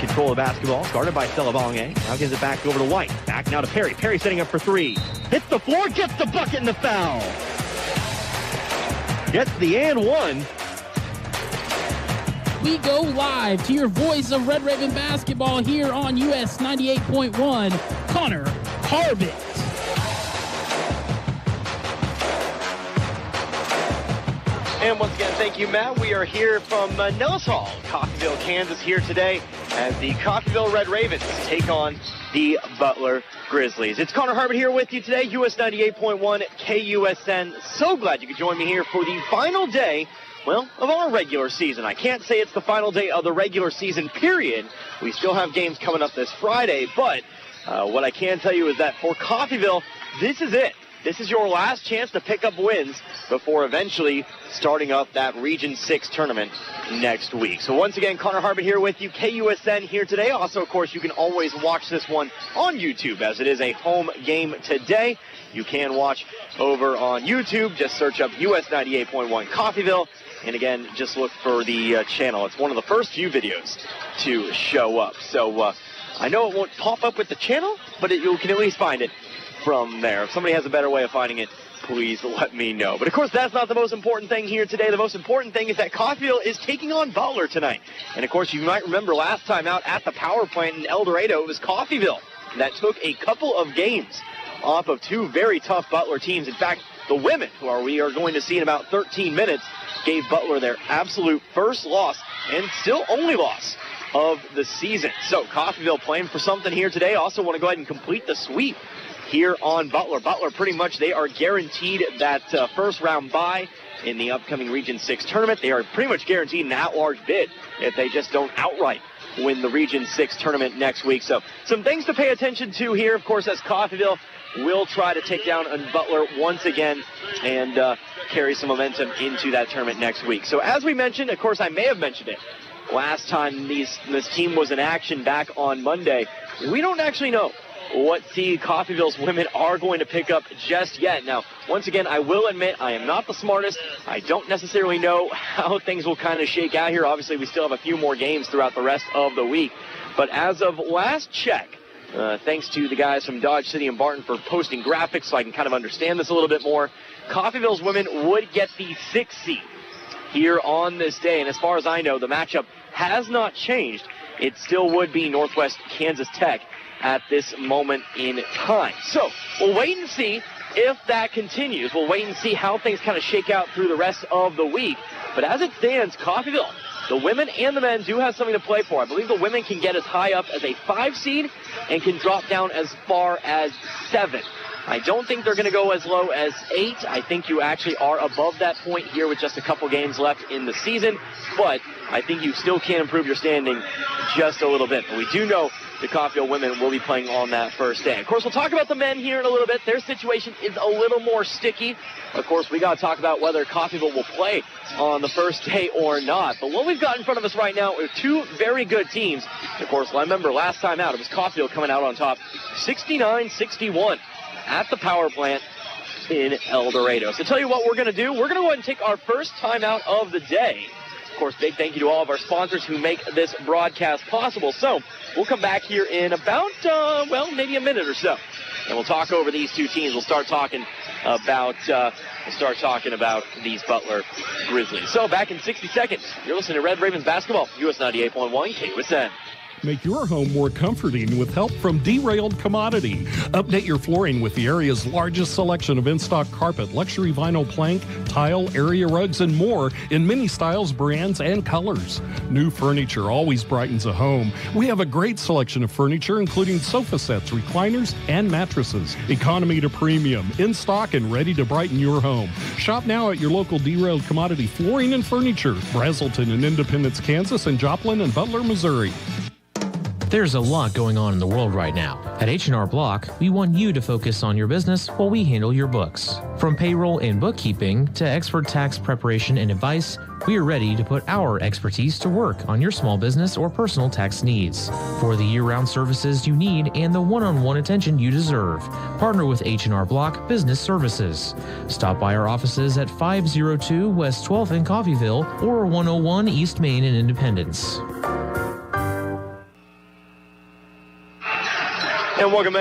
control of the basketball. Started by Stella Bonge. Now gives it back over to White. Back now to Perry. Perry setting up for three. Hits the floor, gets the bucket and the foul. Gets the and one. We go live to your voice of Red Raven basketball here on US 98.1, Connor Harbit. And once again, thank you, Matt. We are here from Nellis Hall, Coffeyville, Kansas, here today as the Coffeyville Red Ravens take on the Butler Grizzlies. It's Connor Harbit here with you today, US 98.1 KUSN. So glad you could join me here for the final day, well, of our regular season. I can't say it's the final day of the regular season, period. We still have games coming up this Friday, but what I can tell you is that for Coffeyville, this is it. This is your last chance to pick up wins before eventually starting up that Region 6 tournament next week. So once again, Connor Harbit here with you, KUSN here today. Also, of course, you can always watch this one on YouTube as it is a home game today. You can watch over on YouTube. Just search up US 98.1 Coffeyville. And again, just look for the channel. It's one of the first few videos to show up. So I know it won't pop up with the channel, but you can at least find it from there. If somebody has a better way of finding it, please let me know. But of course, that's not the most important thing here today. The most important thing is that Coffeyville is taking on Butler tonight. And of course, you might remember last time out at the power plant in El Dorado, it was Coffeyville that took a couple of games off of two very tough Butler teams. In fact, the women, who we are going to see in about 13 minutes, gave Butler their absolute first loss and still only loss of the season. So Coffeyville playing for something here today. Also want to go ahead and complete the sweep here on Butler. Butler, pretty much, they are guaranteed that first round bye in the upcoming Region 6 tournament. They are pretty much guaranteed an at-large bid if they just don't outright win the Region 6 tournament next week. So some things to pay attention to here, of course, as Coffeyville will try to take down Butler once again and carry some momentum into that tournament next week. So as we mentioned, of course, I may have mentioned it last time this team was in action back on Monday, we don't actually know what seed Coffeyville's women are going to pick up just yet. Now, once again, I will admit I am not the smartest. I don't necessarily know how things will kind of shake out here. Obviously, we still have a few more games throughout the rest of the week. But as of last check, thanks to the guys from Dodge City and Barton for posting graphics so I can kind of understand this a little bit more, Coffeyville's women would get the 6th seed here on this day. And as far as I know, the matchup has not changed. It still would be Northwest Kansas Tech at this moment in time. So we'll wait and see if that continues. We'll wait and see how things kind of shake out through the rest of the week. But as it stands, Coffeyville, the women and the men do have something to play for. I believe the women can get as high up as a 5 seed and can drop down as far as 7. I don't think they're going to go as low as 8. I think you actually are above that point here with just a couple games left in the season. But I think you still can improve your standing just a little bit. But we do know the Coffeyville women will be playing on that first day. Of course, we'll talk about the men here in a little bit. Their situation is a little more sticky. Of course, we got to talk about whether Coffeyville will play on the first day or not. But what we've got in front of us right now are two very good teams. Of course, I remember last time out, it was Coffeyville coming out on top 69-61 at the power plant in El Dorado. So tell you what we're going to do. We're going to go ahead and take our first timeout of the day. Of course, big thank you to all of our sponsors who make this broadcast possible. So we'll come back here in about, maybe a minute or so. And we'll talk over these two teams. We'll start talking about these Butler Grizzlies. So back in 60 seconds, you're listening to Red Ravens Basketball, US 98.1 KUSN. Make your home more comforting with help from Derailed Commodity. Update your flooring with the area's largest selection of in-stock carpet, luxury vinyl plank, tile, area rugs, and more in many styles, brands, and colors. New furniture always brightens a home. We have a great selection of furniture, including sofa sets, recliners, and mattresses. Economy to premium, in stock and ready to brighten your home. Shop now at your local Derailed Commodity Flooring and Furniture, Brazelton in Independence, Kansas, and Joplin and Butler, Missouri. There's a lot going on in the world right now. At H&R Block, we want you to focus on your business while we handle your books. From payroll and bookkeeping to expert tax preparation and advice, we are ready to put our expertise to work on your small business or personal tax needs. For the year-round services you need and the one-on-one attention you deserve, partner with H&R Block Business Services. Stop by our offices at 502 West 12th in Coffeyville or 101 East Main in Independence. And welcome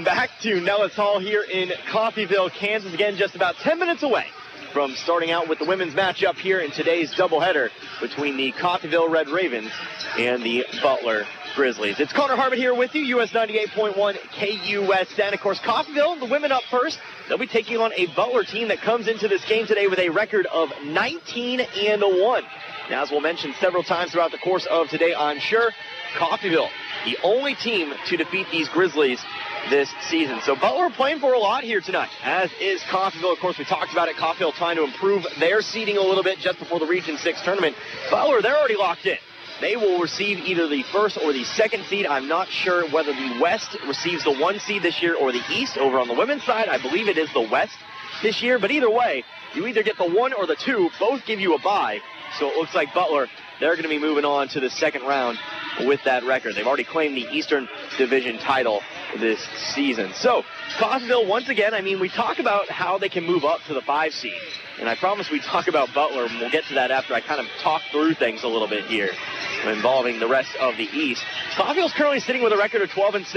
back to Nellis Hall here in Coffeyville, Kansas. Again, just about 10 minutes away from starting out with the women's matchup here in today's doubleheader between the Coffeyville Red Ravens and the Butler Grizzlies. It's Connor Harbert here with you, US 98.1 KUSN. Of course, Coffeyville, the women up first. They'll be taking on a Butler team that comes into this game today with a record of 19-1. Now, as we'll mention several times throughout the course of today, I'm sure, Coffeyville, the only team to defeat these Grizzlies this season. So Butler playing for a lot here tonight, as is Coffeyville. Of course, we talked about it. Coffeyville trying to improve their seeding a little bit just before the Region 6 tournament. Butler, they're already locked in. They will receive either the first or the second seed. I'm not sure whether the West receives the 1 seed this year or the East. Over on the women's side, I believe it is the West this year. But either way, you either get the 1 or the 2. Both give you a bye. So it looks like Butler, they're going to be moving on to the second round with that record. They've already claimed the Eastern Division title this season. So Coffeyville, once again, I mean, we talk about how they can move up to the 5 seed. And I promise we talk about Butler, and we'll get to that after I kind of talk through things a little bit here involving the rest of the East. Coffeyville's currently sitting with a record of 12-6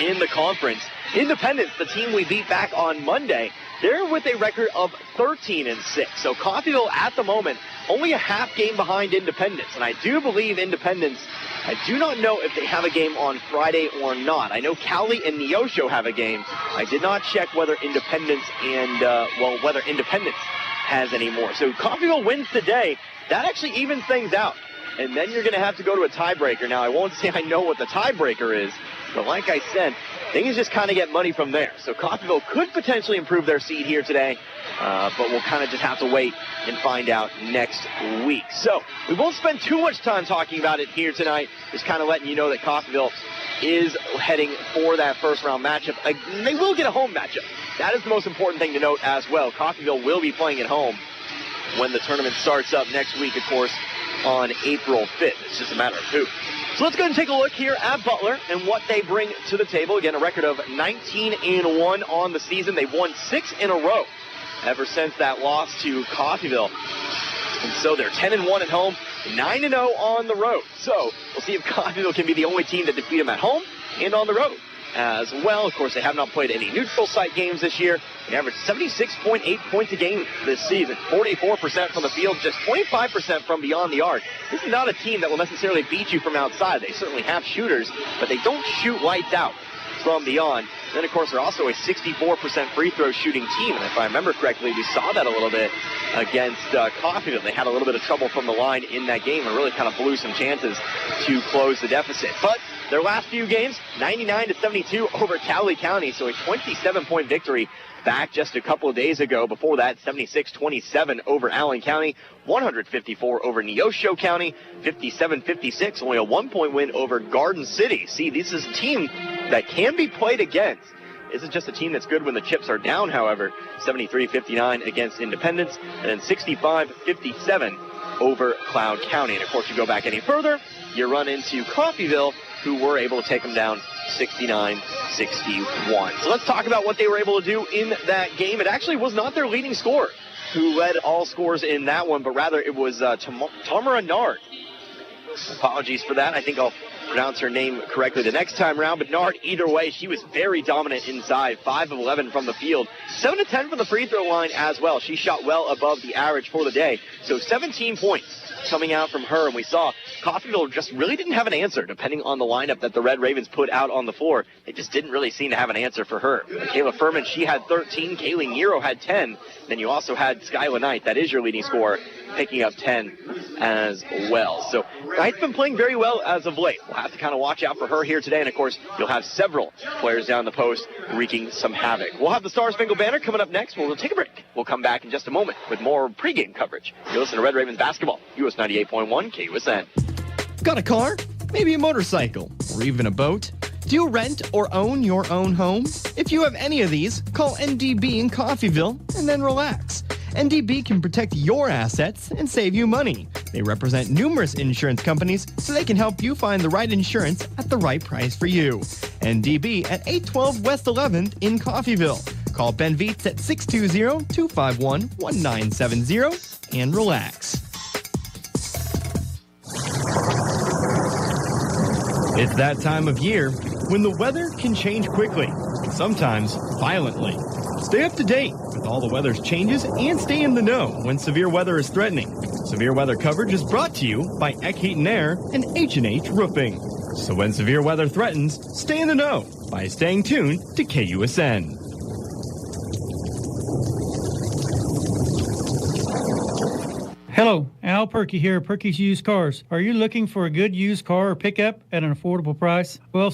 in the conference. Independence, the team we beat back on Monday, they're with a record of 13-6. So Coffeyville at the moment only a half game behind Independence. And I do believe Independence, I do not know if they have a game on Friday or not. I know Cowley and Neosho have a game. I did not check whether Independence whether Independence has any more. So Coffeyville wins today. That actually evens things out. And then you're going to have to go to a tiebreaker. Now, I won't say I know what the tiebreaker is, but like I said, things just kind of get money from there. So Coffeyville could potentially improve their seed here today, but we'll kind of just have to wait and find out next week. So we won't spend too much time talking about it here tonight, just kind of letting you know that Coffeyville is heading for that first round matchup. They will get a home matchup. That is the most important thing to note as well. Coffeyville will be playing at home when the tournament starts up next week, of course, on April 5th. It's just a matter of who. So let's go ahead and take a look here at Butler and what they bring to the table. Again, a record of 19-1 on the season. They've won 6 in a row ever since that loss to Coffeyville. And so they're 10-1 at home, 9-0 on the road. So we'll see if Coffeyville can be the only team to defeat them at home and on the road as well. Of course, they have not played any neutral site games this year. They averaged 76.8 points a game this season, 44% from the field, just 25% from beyond the arc. This is not a team that will necessarily beat you from outside. They certainly have shooters, but they don't shoot lights out from beyond. Then, of course, they're also a 64% free throw shooting team, and if I remember correctly, we saw that a little bit against Coffeyville. They had a little bit of trouble from the line in that game and really kind of blew some chances to close the deficit. But their last few games, 99-72 over Cowley County, so a 27-point victory back just a couple of days ago. Before that, 76-27 over Allen County, 154 over Neosho County, 57-56, only a 1-point win over Garden City. See, this is a team that can be played against. This is just a team that's good when the chips are down, however. 73-59 against Independence, and then 65-57 over Cloud County. And, of course, you go back any further, you run into Coffeyville, who were able to take them down 69-61. So let's talk about what they were able to do in that game. It actually was not their leading scorer who led all scores in that one, but rather it was Tamara Nard. Apologies for that. I think I'll pronounce her name correctly the next time around, but Nard, either way, she was very dominant inside, 5 of 11 from the field, 7 of 10 from the free throw line as well. She shot well above the average for the day, so 17 points coming out from her, and we saw Coffeyville just really didn't have an answer depending on the lineup that the Red Ravens put out on the floor. They just didn't really seem to have an answer for her. Kayla Furman, she had 13. Kaylee Nero had 10. Then you also had Skyla Knight, that is your leading scorer, picking up 10 as well. So Knight's been playing very well as of late. We'll have to kind of watch out for her here today, and of course you'll have several players down the post wreaking some havoc. We'll have the Star Spangled Banner coming up next. We'll take a break. We'll come back in just a moment with more pregame coverage. You listen to Red Ravens basketball, US 98.1 KUSN. Got a car? Maybe a motorcycle, or even a boat? Do you rent or own your own home? If you have any of these, call NDB in Coffeyville and then relax. NDB can protect your assets and save you money. They represent numerous insurance companies, so they can help you find the right insurance at the right price for you. NDB at 812 West 11th in Coffeyville. Call Ben Vietz at 620-251-1970 and relax. It's that time of year. when the weather can change quickly, and sometimes violently. Stay up to date with all the weather's changes and stay in the know when severe weather is threatening. Severe weather coverage is brought to you by Eck Heat and Air and H&H Roofing. So when severe weather threatens, stay in the know by staying tuned to KUSN. Hello, Al Perky here at Perky's Used Cars. Are you looking for a good used car or pickup at an affordable price? Well,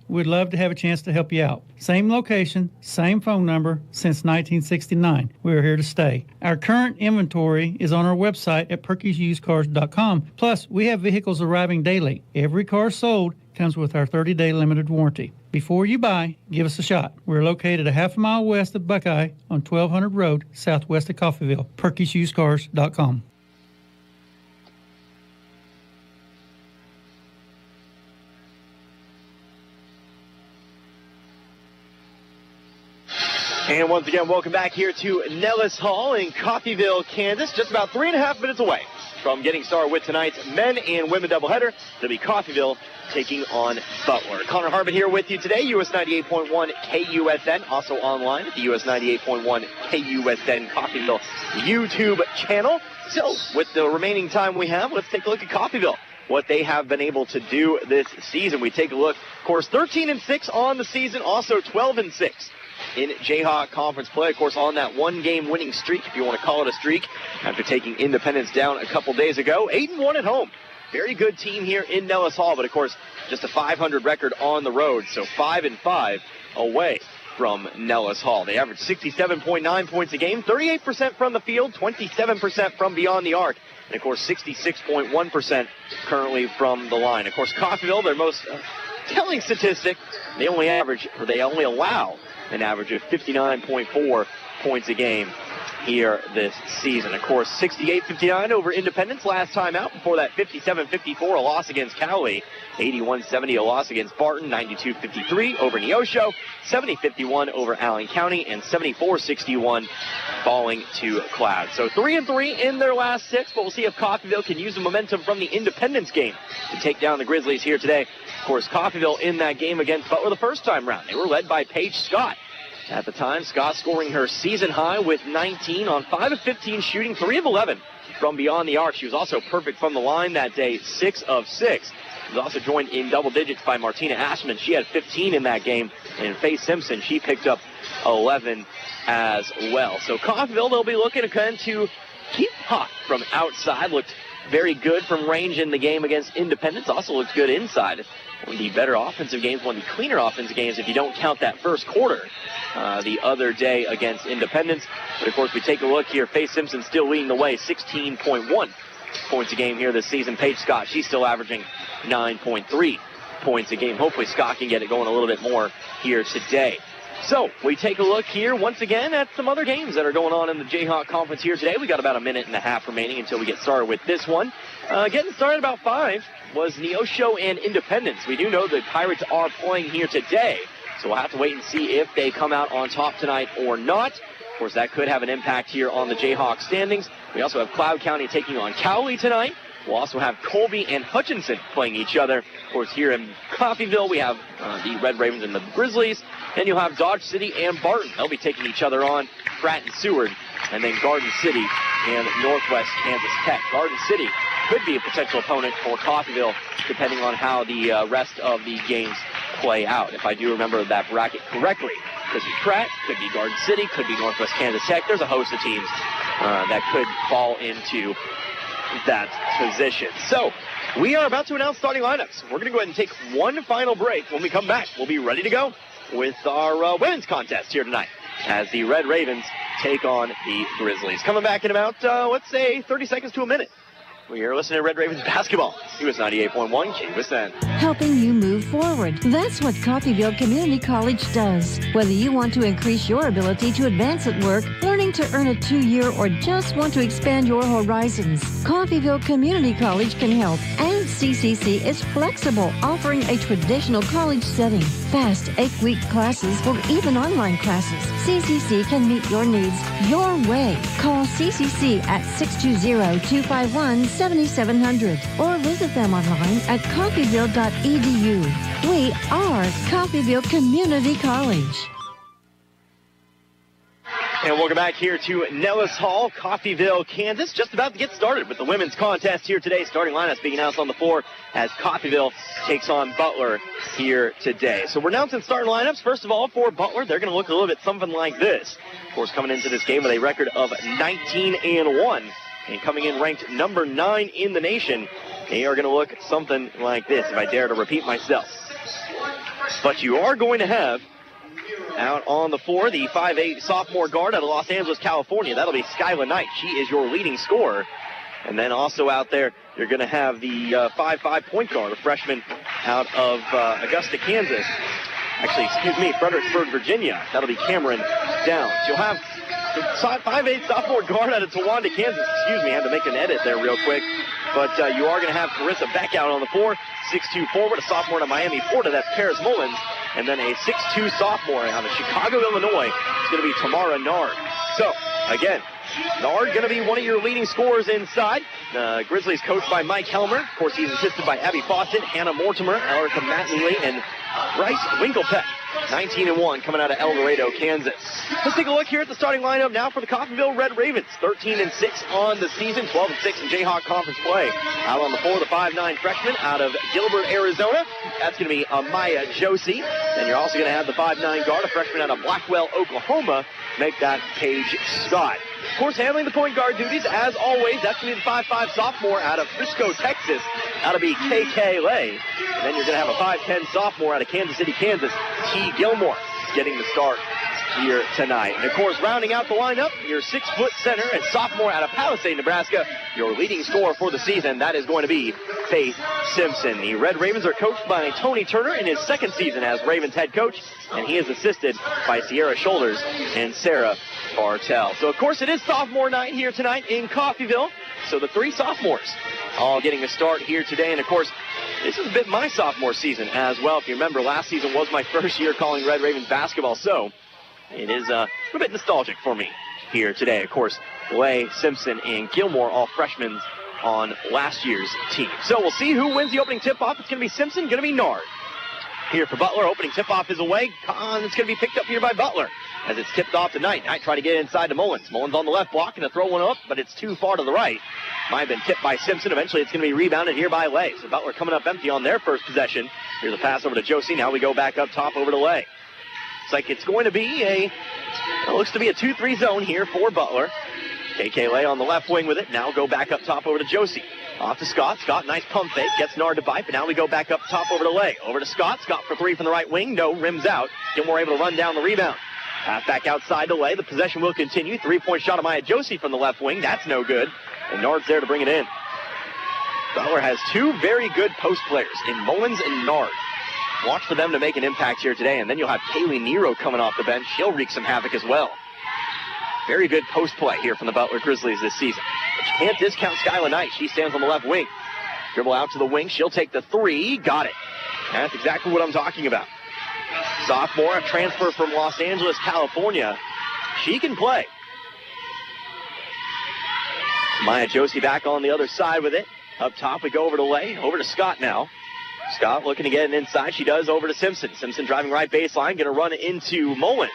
we'd love to have a chance to help you out. Same location, same phone number since 1969. We are here to stay. Our current inventory is on our website at perkysusedcars.com. Plus, we have vehicles arriving daily. Every car sold comes with our 30-day limited warranty. Before you buy, give us a shot. We're located a half a mile west of Buckeye on 1200 Road, southwest of Coffeyville. perkysusedcars.com. And once again, welcome back here to Nellis Hall in Coffeyville, Kansas. Just about 3.5 minutes away from getting started with tonight's men and women doubleheader. It'll be Coffeyville taking on Butler. Connor Harbin here with you today, US 98.1 KUSN, also online at the US 98.1 KUSN Coffeyville YouTube channel. So, with the remaining time we have, let's take a look at Coffeyville, what they have been able to do this season. We take a look, of course, 13-6 on the season, also 12-6. in Jayhawk Conference play. Of course, on that one-game winning streak, if you want to call it a streak, after taking Independence down a couple days ago. 8-1 at home. Very good team here in Nellis Hall, but of course, just a .500 record on the road, so 5-5 away from Nellis Hall. They average 67.9 points a game, 38% from the field, 27% from beyond the arc, and of course 66.1% currently from the line. Of course, Coffeyville, their most telling statistic, they only allow an average of 59.4 points a game here this season. Of course, 68-59 over Independence last time out. Before that, 57-54, a loss against Cowley. 81-70, a loss against Barton. 92-53 over Neosho. 70-51 over Allen County. And 74-61 falling to Cloud. So 3-3 in their last 6, but we'll see if Coffeyville can use the momentum from the Independence game to take down the Grizzlies here today. Of course, Coffeyville in that game against Butler the first time round. They were led by Paige Scott. At the time, Scott scoring her season high with 19 on 5 of 15 shooting, 3 of 11 from beyond the arc. She was also perfect from the line that day, 6 of 6. She was also joined in double digits by Martina Ashman. She had 15 in that game. And Faye Simpson, she picked up 11 as well. So Coffeyville, they'll be looking to keep hot from outside. Looked very good from range in the game against Independence. Also looked good inside. One of the better offensive games, one of the cleaner offensive games if you don't count that first quarter the other day against Independence. But, of course, we take a look here. Faye Simpson still leading the way, 16.1 points a game here this season. Paige Scott, she's still averaging 9.3 points a game. Hopefully Scott can get it going a little bit more here today. So we take a look here once again at some other games that are going on in the Jayhawk Conference here today. We got about a minute and a half remaining until we get started with this one. Getting started about 5 was Neosho and Independence. We do know the Pirates are playing here today, so we'll have to wait and see if they come out on top tonight or not. Of course, that could have an impact here on the Jayhawk standings. We also have Cloud County taking on Cowley tonight. We'll also have Colby and Hutchinson playing each other. Of course, here in Coffeyville, we have the Red Ravens and the Grizzlies. Then you'll have Dodge City and Barton. They'll be taking each other on, Pratt and Seward. And then Garden City and Northwest Kansas Tech. Garden City could be a potential opponent for Coffeyville, depending on how the rest of the games play out. If I do remember that bracket correctly, could be Pratt, could be Garden City, could be Northwest Kansas Tech. There's a host of teams that could fall into that position. So we are about to announce starting lineups. We're going to go ahead and take one final break. When we come back, we'll be ready to go with our women's contest here tonight as the Red Ravens take on the Grizzlies. Coming back in about, let's say, 30 seconds to a minute. We are listening to Red Ravens basketball. US 98.1 KUSN. Helping you move forward. That's what Coffeyville Community College does. Whether you want to increase your ability to advance at work, learning to earn a 2-year, or just want to expand your horizons, Coffeyville Community College can help. And CCC is flexible, offering a traditional college setting. Fast 8-week classes or even online classes. CCC can meet your needs your way. Call CCC at 620-251-7700 or visit them online at coffeyville.edu. We are Coffeyville Community College. And welcome back here to Nellis Hall, Coffeyville, Kansas. Just about to get started with the women's contest here today. Starting lineups being announced on the floor as Coffeyville takes on Butler here today. So we're announcing starting lineups. First of all, for Butler, they're going to look a little bit something like this. Of course, coming into this game with a record of 19-1 and coming in ranked number 9 in the nation, they are going to look something like this, if I dare to repeat myself. But you are going to have out on the floor, the 5'8" sophomore guard out of Los Angeles, California. That'll be Skyla Knight. She is your leading scorer. And then also out there, you're going to have the 5'5" point guard, a freshman out of Augusta, Kansas. Actually, excuse me, Fredericksburg, Virginia. That'll be Cameron Downs. You'll have the 5'8" sophomore guard out of Towanda, Kansas. Excuse me, I had to make an edit there real quick. But you are going to have Carissa Beck out on the floor, 6'2" forward, a sophomore out of Miami, Florida. That's Paris Mullins. And then a 6'2" sophomore out of Chicago, Illinois. It's going to be Tamara Nard. So, again, Nard going to be one of your leading scorers inside. Grizzlies coached by Mike Helmer. Of course, he's assisted by Abby Fawcett, Hannah Mortimer, Erica Mattingly, and Bryce Winklepeck. 19-1 coming out of El Dorado, Kansas. Let's take a look here at the starting lineup now for the Coffeyville Red Ravens. 13-6 on the season, 12-6 in Jayhawk Conference play. Out on the floor, the 5'9" freshman out of Gilbert, Arizona. That's going to be Amaya Josie. And you're also going to have the 5'9" guard, a freshman out of Blackwell, Oklahoma. Make that Paige Scott. Of course, handling the point guard duties, as always, that's going to be the 5'5" sophomore out of Frisco, Texas. That'll be KK Lay. And then you're going to have a 5'10" sophomore out of Kansas City, Kansas, T. Gilmore, getting the start here tonight. And, of course, rounding out the lineup, your 6-foot center and sophomore out of Palisade, Nebraska, your leading scorer for the season. That is going to be Faith Simpson. The Red Ravens are coached by Tony Turner in his second season as Ravens head coach, and he is assisted by Sierra Shoulders and Sarah Bartell. So, of course, it is sophomore night here tonight in Coffeyville. So the 3 sophomores all getting a start here today. And, of course, this is a bit my sophomore season as well. If you remember, last season was my first year calling Red Ravens basketball. So it is a bit nostalgic for me here today. Of course, Lay, Simpson, and Gilmore, all freshmen on last year's team. So we'll see who wins the opening tip-off. It's going to be Simpson, going to be Nard. Here for Butler, opening tip-off is away. It's going to be picked up here by Butler as it's tipped off to Knight. Knight trying to get inside to Mullins. Mullins on the left block and to throw one up, but it's too far to the right. Might have been tipped by Simpson. Eventually it's going to be rebounded here by Lay. So Butler coming up empty on their first possession. Here's a pass over to Josie. Now we go back up top over to Lay. Looks like it's going to be looks to be a 2-3 zone here for Butler. KK Lay on the left wing with it. Now go back up top over to Josie. Off to Scott. Scott, nice pump fake. Gets Nard to bite, but now we go back up top over to Lay. Over to Scott. Scott for 3 from the right wing. No, rims out. Gilmore able to run down the rebound. Pass back outside to Lay. The possession will continue. 3-point shot of Maya Josie from the left wing. That's no good. And Nard's there to bring it in. Butler has 2 very good post players in Mullins and Nard. Watch for them to make an impact here today. And then you'll have Kaylee Nero coming off the bench. She'll wreak some havoc as well. Very good post play here from the Butler Grizzlies this season. But you can't discount Skyla Knight. She stands on the left wing. Dribble out to the wing. She'll take the 3. Got it. That's exactly what I'm talking about. Sophomore, a transfer from Los Angeles, California. She can play. Maya Josie back on the other side with it. Up top, we go over to Lay. Over to Scott now. Scott looking to get it inside. She does over to Simpson. Simpson driving right baseline. Going to run into Mullins.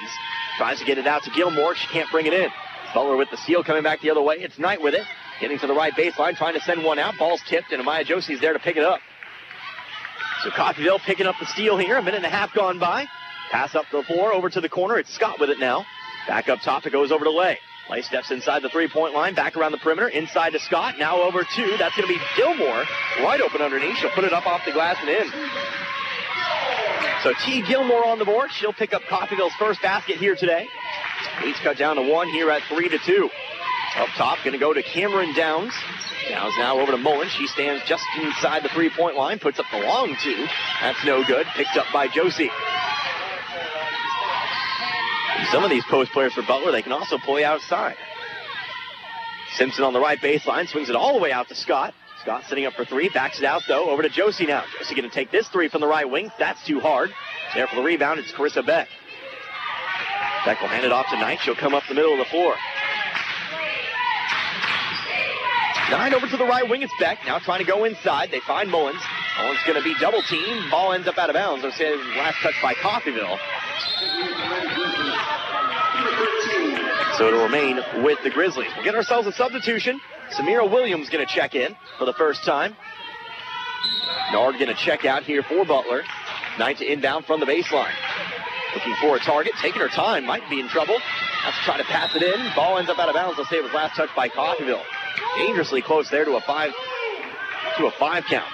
Tries to get it out to Gilmore. She can't bring it in. Butler with the steal coming back the other way. It's Knight with it. Getting to the right baseline. Trying to send one out. Ball's tipped, and Amaya Josie's there to pick it up. So Coffeyville picking up the steal here. A minute and a half gone by. Pass up the floor over to the corner. It's Scott with it now. Back up top. It goes over to Lay. Lay steps inside the 3-point line. Back around the perimeter. Inside to Scott. Now over 2. That's going to be Gilmore. Wide open underneath. She'll put it up off the glass and in. So T. Gilmore on the board. She'll pick up Coffeyville's first basket here today. Leads cut down to 1 here at 3-2. Up top, going to go to Cameron Downs. Downs now over to Mullins. She stands just inside the 3-point line. Puts up the long 2. That's no good. Picked up by Josie. Some of these post players for Butler, they can also play outside. Simpson on the right baseline. Swings it all the way out to Scott. Scott sitting up for 3. Backs it out, though. Over to Josie now. Josie going to take this 3 from the right wing. That's too hard. There for the rebound, it's Carissa Beck. Beck will hand it off to Knight. She'll come up the middle of the floor. Knight over to the right wing. It's Beck. Now trying to go inside. They find Mullins Mullins going to be double teamed. Ball ends up out of bounds. I'll say last touch by Coffeyville. So it'll remain with the Grizzlies. We'll get ourselves a substitution. Samira Williams going to check in for the first time. Nard going to check out here for Butler. Knight to inbound from the baseline. Looking for a target, taking her time, might be in trouble. Has to try to pass it in. Ball ends up out of bounds. I'll say it was last touch by Coffeyville. Dangerously close there to a five count.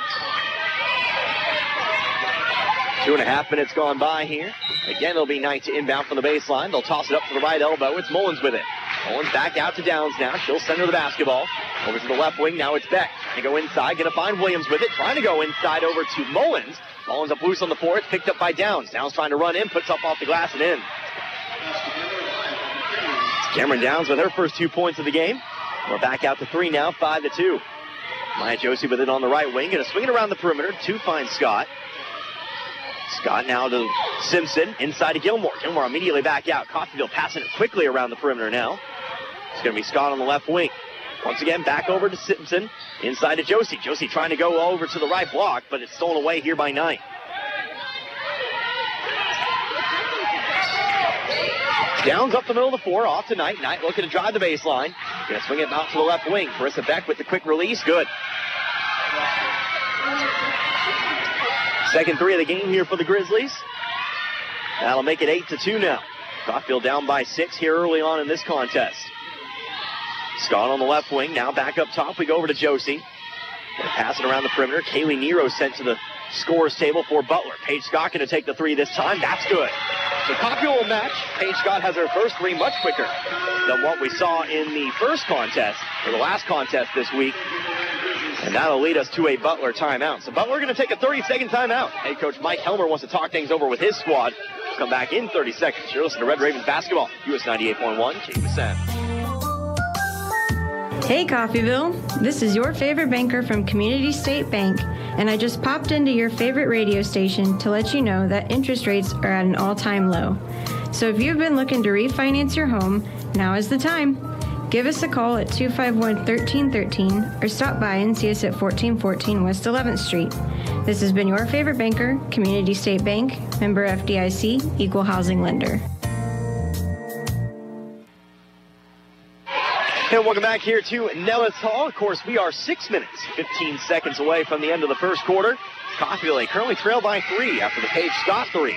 2.5 minutes gone by here. Again, it'll be Knight to inbound from the baseline. They'll toss it up to the right elbow. It's Mullins with it. Mullins back out to Downs now. She'll send her the basketball. Over to the left wing. Now it's Beck. They go inside. Going to find Williams with it. Trying to go inside over to Mullins. Mullins up loose on the floor. It's picked up by Downs. Downs trying to run in. Puts up off the glass and in. Cameron Downs with her first 2 points of the game. We're back out to 3 now. 5-2. Maya Josie with it on the right wing. Going to swing it around the perimeter to find Scott. Scott now to Simpson, inside to Gilmore. Gilmore immediately back out. Coffeyville passing it quickly around the perimeter now. It's going to be Scott on the left wing. Once again, back over to Simpson, inside to Josie. Josie trying to go over to the right block, but it's stolen away here by Knight. Downs up the middle of the floor, off to Knight. Knight looking to drive the baseline. Going to swing it out to the left wing. Carissa Beck with the quick release. Good. Second three of the game here for the Grizzlies. That'll make it 8-2 now. Coffeyville down by 6 here early on in this contest. Scott on the left wing. Now back up top. We go over to Josie. Pass it around the perimeter. Kaylee Nero sent to the scores table for Butler. Paige Scott going to take the three this time. That's good. So Coffeyville will match. Paige Scott has her first three much quicker than what we saw in the first contest, or the last contest this week. And that'll lead us to a Butler timeout. So Butler going to take a 30-second timeout. Head coach Mike Helmer wants to talk things over with his squad. We'll come back in 30 seconds. You're listening to Red Ravens basketball. US 98.1 KUSN. Hey Coffeyville, this is your favorite banker from Community State Bank, and I just popped into your favorite radio station to let you know that interest rates are at an all-time low. So if you've been looking to refinance your home, now is the time. Give us a call at 251-1313 or stop by and see us at 1414 West 11th Street. This has been your favorite banker, Community State Bank, member FDIC, equal housing lender. And welcome back here to Nellis Hall. Of course, we are 6 minutes, 15 seconds away from the end of the first quarter. Coffeyville, they currently trail by 3 after the Paige Scott 3.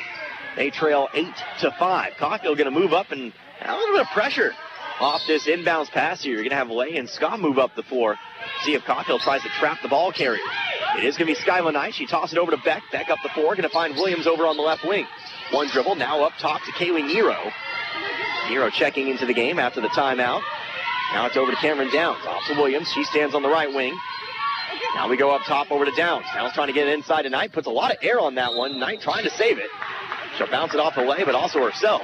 They trail 8-5. Coffeyville going to move up and a little bit of pressure off this inbounds pass here. You're going to have Lay and Scott move up the floor. See if Coffeyville tries to trap the ball carrier. It is going to be Skyla Knight. She tosses it over to Beck. Beck up the floor. Going to find Williams over on the left wing. One dribble. Now up top to Kaylee Nero. Nero checking into the game after the timeout. Now it's over to Cameron Downs. Off to Williams. She stands on the right wing. Now we go up top over to Downs. Downs trying to get it inside to Knight. Puts a lot of air on that one. Knight trying to save it. She'll bounce it off the way, but also herself.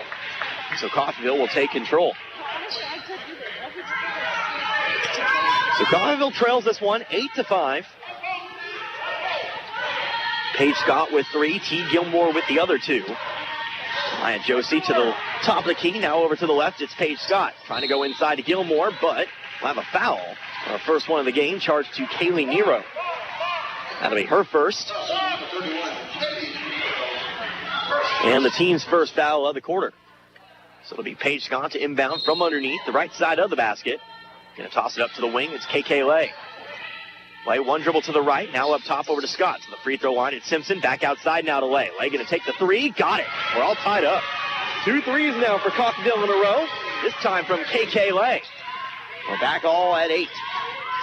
So Coffeyville will take control. So Coffeyville trails this one 8-5. Paige Scott with 3. T. Gilmore with the other 2. Maya Josie to the top of the key. Now over to the left, it's Paige Scott. Trying to go inside to Gilmore, but we'll have a foul. Our first one of the game, charged to Kaylee Nero. That'll be her first. And the team's first foul of the quarter. So it'll be Paige Scott to inbound from underneath the right side of the basket. Going to toss it up to the wing. It's KK Lay. Lay one dribble to the right. Now up top over to Scott. To the free throw line, it's Simpson. Back outside now to Lay. Lay going to take the 3. Got it. We're all tied up. 2 threes now for Coffeyville in a row. This time from KK Lay. We're back all at 8.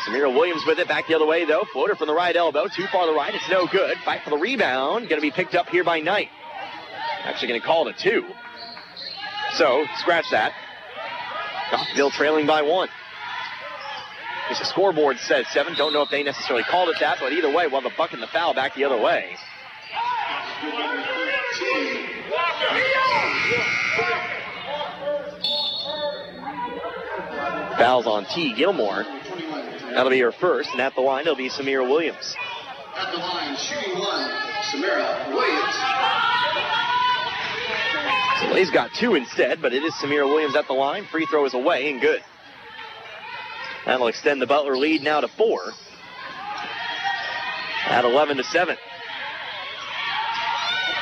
Samira Williams with it. Back the other way, though. Floater from the right elbow. Too far to the right. It's no good. Fight for the rebound. Going to be picked up here by Knight. Actually going to call it a 2. So, scratch that. Coffeyville trailing by 1. Because the scoreboard says 7. Don't know if they necessarily called it that, but either way, well, the buck and the foul back the other way. Fouls on T. Gilmore. That'll be her first, and at the line, it'll be Samira Williams. At the line, shooting 1, Samira Williams. So Lay's got 2 instead, but it is Samira Williams at the line. Free throw is away and good. That'll extend the Butler lead now to 4. At 11-7.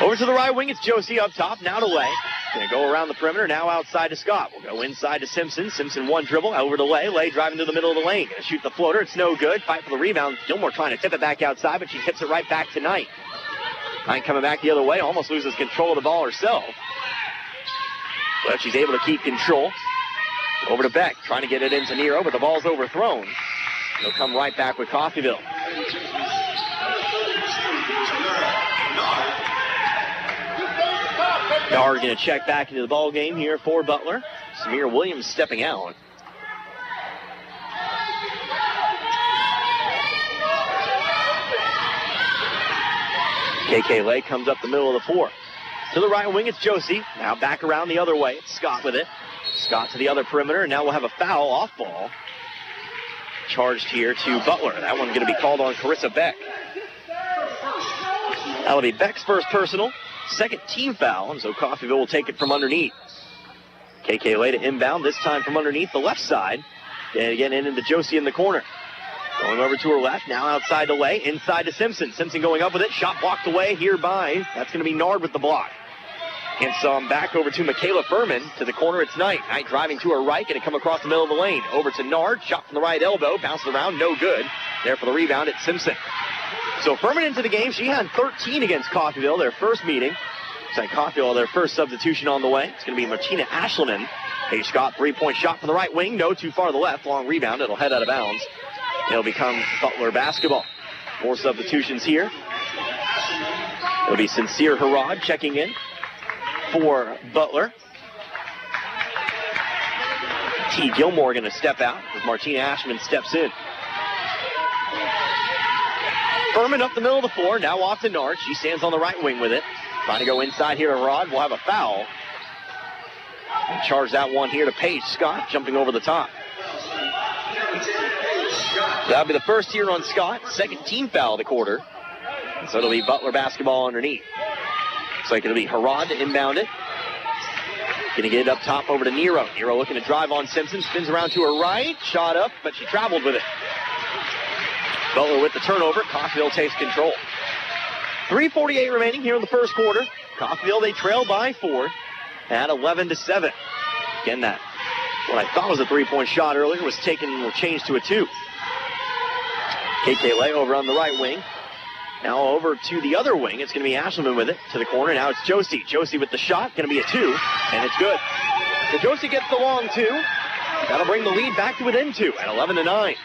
Over to the right wing, it's Josie up top, now to Lay. Going to go around the perimeter, now outside to Scott. We'll go inside to Simpson. Simpson one dribble, over to Lay. Lay driving to the middle of the lane. Going to shoot the floater, it's no good. Fight for the rebound. Gilmore trying to tip it back outside, but she tips it right back to Knight. Knight coming back the other way, almost loses control of the ball herself. But she's able to keep control. Over to Beck, trying to get it into Nero, but the ball's overthrown. They'll come right back with Coffeyville. Nard going to check back into the ball game here for Butler. Samir Williams stepping out. KK Lay comes up the middle of the floor. To the right wing, it's Josie. Now back around the other way. It's Scott with it. Scott to the other perimeter, and now we'll have a foul off ball. Charged here to Butler. That one's going to be called on Carissa Beck. That'll be Beck's first personal. Second team foul, and so Coffeyville will take it from underneath. KK Lay to inbound, this time from underneath the left side. And again, into Josie in the corner. Going over to her left, now outside to Lay, inside to Simpson. Simpson going up with it, shot blocked away here by, that's going to be Nard with the block. And so I'm back over to Michaela Furman. To the corner, it's Knight. Knight driving to her right, going to come across the middle of the lane. Over to Nard, shot from the right elbow, bounced around, no good. There for the rebound, it's Simpson. So Furman into the game. She had 13 against Coffeyville, their first meeting. It's like Coffeyville, their first substitution on the way. It's going to be Martina Ashleman. Paige Scott, three-point shot from the right wing. No, too far to the left. Long rebound. It'll head out of bounds. It'll become Butler basketball. More substitutions here. It'll be Sincere Harrod checking in for Butler. T. Gilmore going to step out as Martina Ashman steps in. Furman up the middle of the floor, now off to Nard. She stands on the right wing with it. Trying to go inside here to Rod. We'll have a foul. And charge that one here to Paige Scott, jumping over the top. That'll be the first here on Scott. Second team foul of the quarter. And so it'll be Butler basketball underneath. Looks like it'll be Harrod to inbound it. Going to get it up top over to Nero. Nero looking to drive on Simpson. Spins around to her right. Shot up, but she traveled with it. Butler with the turnover. Coffeyville takes control. 3:48 remaining here in the first quarter. Coffeyville, they trail by 4 at 11-7. Again, that what I thought was a three-point shot earlier was changed to a 2. KK Lay over on the right wing. Now over to the other wing. It's going to be Ashleman with it to the corner. Now it's Josie. Josie with the shot. Going to be a 2, and it's good. So Josie gets the long 2. That'll bring the lead back to within 2 at 11-9.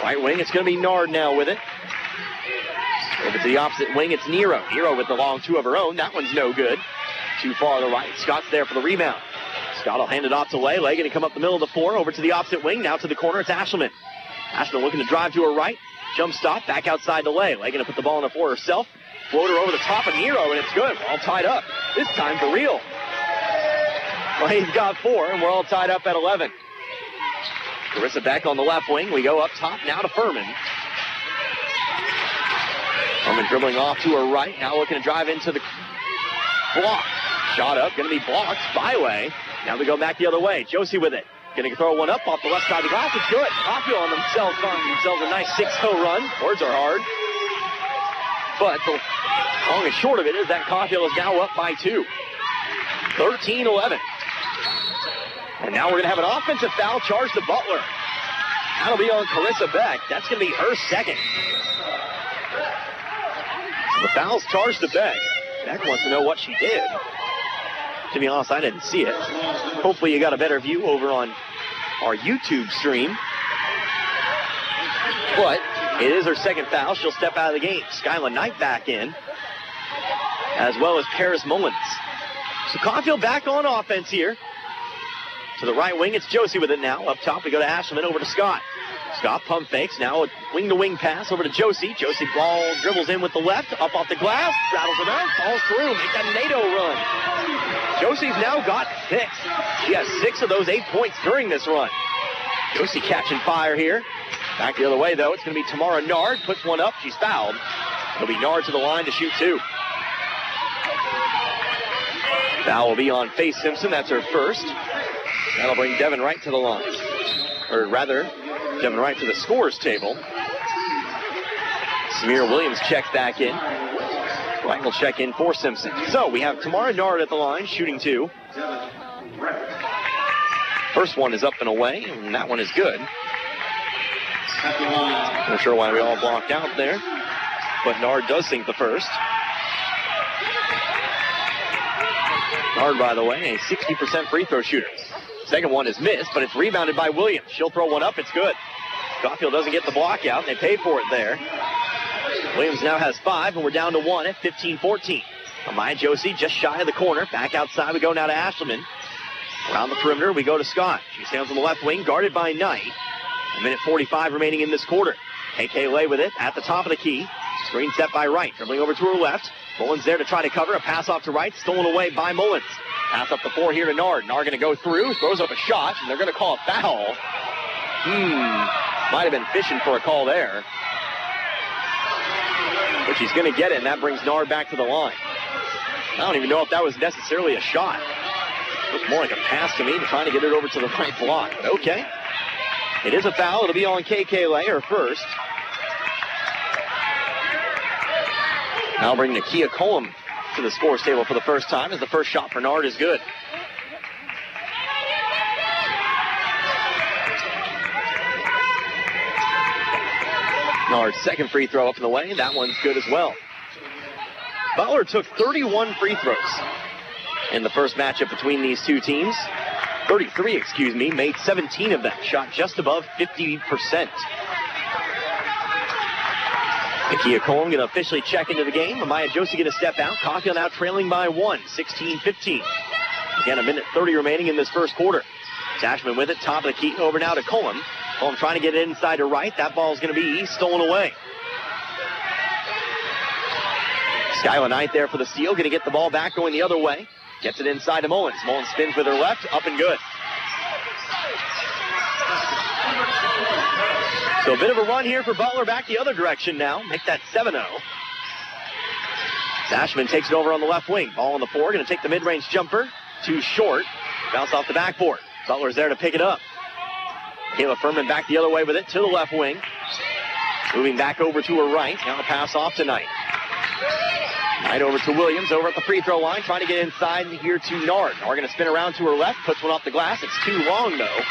Right wing, it's going to be Nard now with it. Over to the opposite wing, it's Nero. Nero with the long 2 of her own. That one's no good. Too far to the right. Scott's there for the rebound. Scott will hand it off to Lay. Lay going to come up the middle of the floor. Over to the opposite wing. Now to the corner, it's Ashleman. Ashleman looking to drive to her right. Jump stop, back outside to Lay. Lay going to put the ball on the floor herself. Floater over the top of Nero, and it's good. We're all tied up. This time for real. Lay's got 4, and we're all tied up at 11. Carissa Beck on the left wing. We go up top now to Furman. Furman dribbling off to her right. Now looking to drive into the block. Shot up, going to be blocked by Lay. Now we go back the other way. Josie with it. Going to throw one up off the left side of the glass. It's good. Coffeyville on themselves a nice 6-0 run. Words are hard. But the long and short of it is that Coffeyville is now up by 2. 13-11. And now we're going to have an offensive foul charged to Butler. That'll be on Carissa Beck. That's going to be her second. So the foul's charged to Beck. Beck wants to know what she did. To be honest, I didn't see it. Hopefully you got a better view over on our YouTube stream. But it is her second foul. She'll step out of the game. Skyla Knight back in, as well as Paris Mullins. So Coffeyville back on offense here. To the right wing, it's Josie with it now. Up top, we go to Ashleman, over to Scott. Scott pump fakes. Now a wing-to-wing pass over to Josie. Josie ball dribbles in with the left, up off the glass, rattles around, falls through, make that NATO run. Josie's now got 6. She has 6 of those 8 points during this run. Josie catching fire here. Back the other way, though. It's going to be Tamara Nard. Puts one up. She's fouled. It'll be Nard to the line to shoot 2. Foul will be on Faith Simpson. That's her first. That'll bring Devin Wright to the line. Or rather, Devin Wright to the scorer's table. Samir Williams checks back in White will check in for Simpson. So we have Tamara Nard at the line, shooting 2. First one is up and away, and that one is good. Not sure why we all blocked out there, but Nard does sink the first. Nard, by the way, a 60% free throw shooter. Second one is missed, but it's rebounded by Williams. She'll throw one up, it's good. Caulfield doesn't get the block out, and they pay for it there. Williams now has 5, and we're down to 1 at 15-14. Amaya Josie just shy of the corner. Back outside we go now to Ashleman. Around the perimeter we go to Scott. She stands on the left wing, guarded by Knight. 1:45 remaining in this quarter. KK Lay with it at the top of the key. Screen set by Wright, dribbling over to her left. Mullins there to try to cover. A pass off to Wright, stolen away by Mullins. Pass up the floor here to Nard. Nard going to go through, throws up a shot, and they're going to call a foul. Might have been fishing for a call there. But she's going to get it, and that brings Nard back to the line. I don't even know if that was necessarily a shot. Looked more like a pass to me, trying to get it over to the right block. But okay. It is a foul. It'll be on KK Lay, her first. Now bring Nakia Colum to the scores table for the first time, as the first shot for Nard is good. Nard's second free throw up and away. That one's good as well. Butler took 31 free throws in the first matchup between these two teams. 33, excuse me, made 17 of them. Shot just above 50%. Nakia Colum going to officially check into the game. Amaya Josie going to step out. Caulfield now trailing by 1, 16-15. Again, 1:30 remaining in this first quarter. Ashman with it, top of the key, over now to Colum. Colum trying to get it inside to Wright. That ball's going to be stolen away. Skylar Knight there for the steal. Going to get the ball back going the other way. Gets it inside to Mullins. Mullins spins with her left. Up and good. So a bit of a run here for Butler back the other direction now. Make that 7-0. Ashman takes it over on the left wing. Ball on the floor. Going to take the mid-range jumper. Too short. Bounce off the backboard. Butler's there to pick it up. Kayla Furman back the other way with it to the left wing. Moving back over to her right. Now a pass off to Knight. Knight over to Williams, over at the free throw line, trying to get inside here to Nard. Nard going to spin around to her left, puts one off the glass. It's too long, though.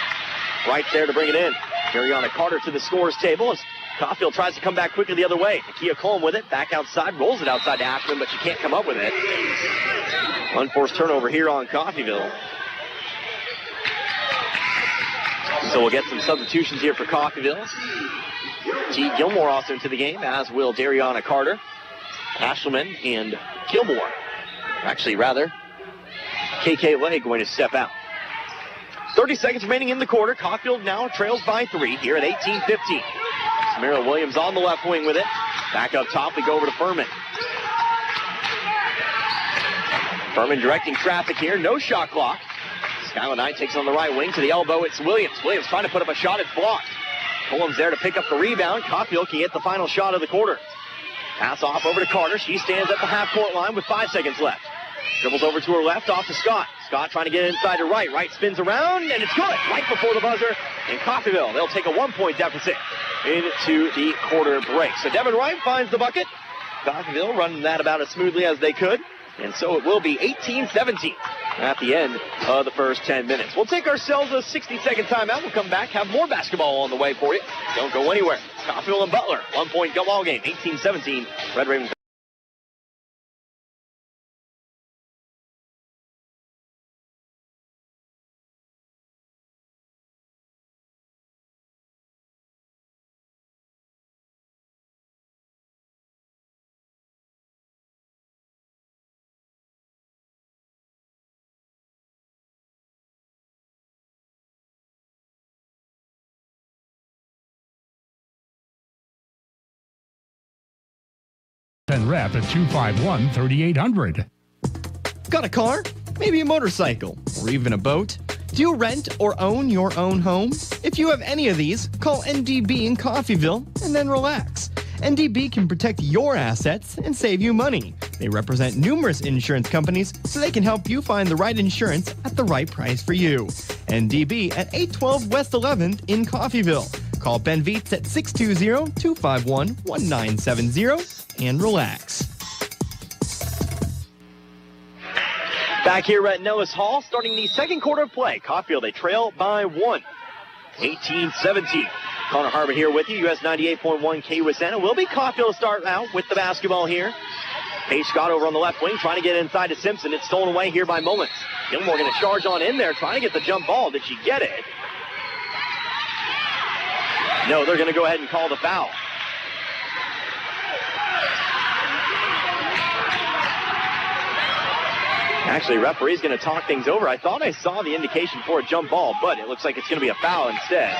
Right there to bring it in. Mariana Carter to the scores table as Caulfield tries to come back quickly the other way. Nakia Colum with it, back outside, rolls it outside to Ashman, but she can't come up with it. Unforced turnover here on Coffeyville. So we'll get some substitutions here for Coffeyville. T. Gilmore also into the game, as will Dariana Carter. Ashleman and Gilmore. Actually, rather, KK Lay going to step out. 30 seconds remaining in the quarter. Caulfield now trails by 3 here at 18-15. Samira Williams on the left wing with it. Back up top, we go over to Furman. Furman directing traffic here. No shot clock. Skylar Knight takes on the right wing to the elbow. It's Williams. Williams trying to put up a shot. It's blocked. Colum's there to pick up the rebound. Caulfield can get the final shot of the quarter. Pass off over to Carter. She stands at the half-court line with 5 seconds left. Dribbles over to her left, off to Scott. Scott trying to get inside to Wright. Wright spins around, and it's good. Right before the buzzer. And Coffeyville, they'll take a 1-point deficit into the quarter break. So Devin Wright finds the bucket. Coffeyville running that about as smoothly as they could. And so it will be 18-17 at the end of the first 10 minutes. We'll take ourselves a 60-second timeout. We'll come back, have more basketball on the way for you. Don't go anywhere. Coffeyville and Butler, 1-point ball game, 18-17. Red Ravens. And rep at 251-3800. Got a car? Maybe a motorcycle? Or even a boat? Do you rent or own your own home? If you have any of these, call NDB in Coffeyville and then relax. NDB can protect your assets and save you money. They represent numerous insurance companies, so they can help you find the right insurance at the right price for you. NDB at 812 West 11th in Coffeyville. Call Ben Vietz at 620-251-1970 and relax. Back here at Nellis Hall, starting the second quarter of play. Coffeyville, they trail by 1. 18-17. Connor Harbor here with you. US 98.1 KUSN. It will be Coffeyville to start out with the basketball here. Paige Scott over on the left wing, trying to get inside to Simpson. It's stolen away here by Mullins. Gilmore going to charge on in there, trying to get the jump ball. Did she get it? No, they're going to go ahead and call the foul. Actually, referee's going to talk things over. I thought I saw the indication for a jump ball, but it looks like it's going to be a foul instead.